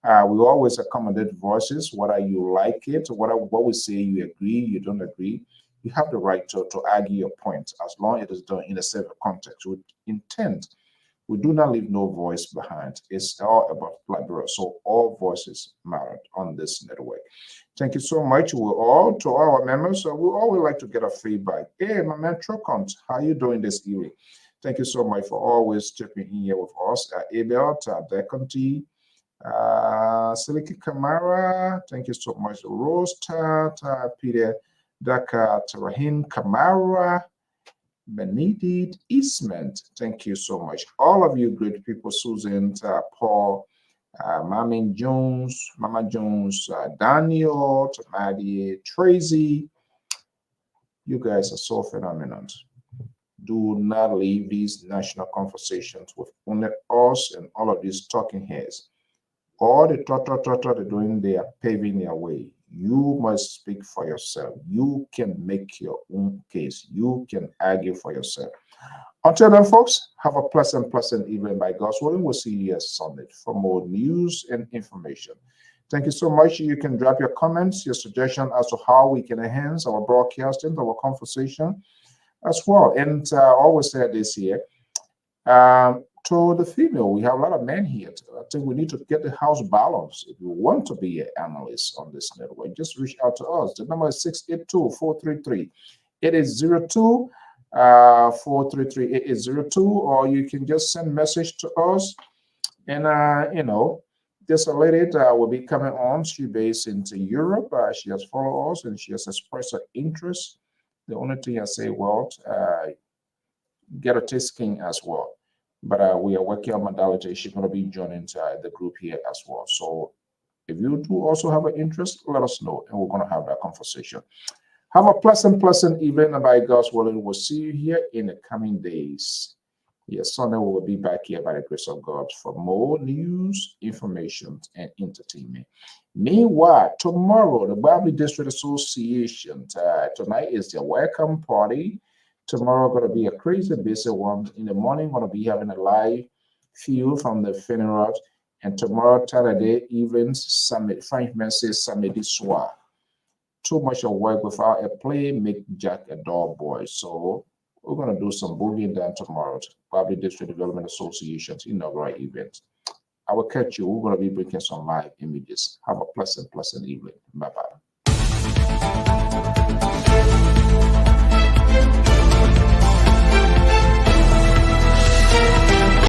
We always accommodate voices, whether you like it, what we say, you agree, you don't agree. You have the right to argue your point as long as it is done in a safe context with intent. We do not leave no voice behind. It's all about Liberia. So all voices matter on this network. Thank you so much. To all our members. We always like to get a feedback. Hey, my man Trocont, how you doing this evening? Thank you so much for always chipping in here with us. Abel, Deconti, Siliki Kamara, thank you so much. Rose Peter, Daka, Rahim Kamara, Benedict Eastman, thank you so much. All of you great people, Susan, Paul, Mama Jones, Daniel, Tamadi, Tracy, you guys are so phenomenal. Do not leave these national conversations with only us and all of these talking heads. All the they're doing, they are paving their way. You must speak for yourself. You can make your own case. You can argue for yourself. Until then, folks, have a pleasant evening by God's willing. We'll see you Sunday for more news and information. Thank you so much. You can drop your comments, your suggestion as to how we can enhance our broadcasting, our conversation as well. And I always say this here. To the female, we have a lot of men here. I think we need to get the house balanced. If you want to be an analyst on this network, just reach out to us. The number is 682-433. It is 02 433-8802, or you can just send message to us. And this lady will be coming on. She based into Europe. She has followed us and she has expressed her interest. The only thing I say, well, get a tasting as well. But we are working on modality. She's going to be joining the group here as well. So if you do also have an interest, let us know, and we're going to have that conversation. Have a pleasant evening, and by God's willing, we'll see you here in the coming days. Yes, Sunday we will be back here by the grace of God for more news, information, and entertainment. Meanwhile, tomorrow, the Bible District Association, tonight is their welcome party. Tomorrow going to be a crazy busy one. In the morning, going to be having a live view from the funeral. And tomorrow, Saturday evenings, summit, Frenchman says samedi soir. Too much of work without a play make Jack a dull boy. So we're going to do some boogie down tomorrow. Public District Development Association's inaugural event. I will catch you. We're going to be bringing some live images. Have a pleasant evening. Bye-bye.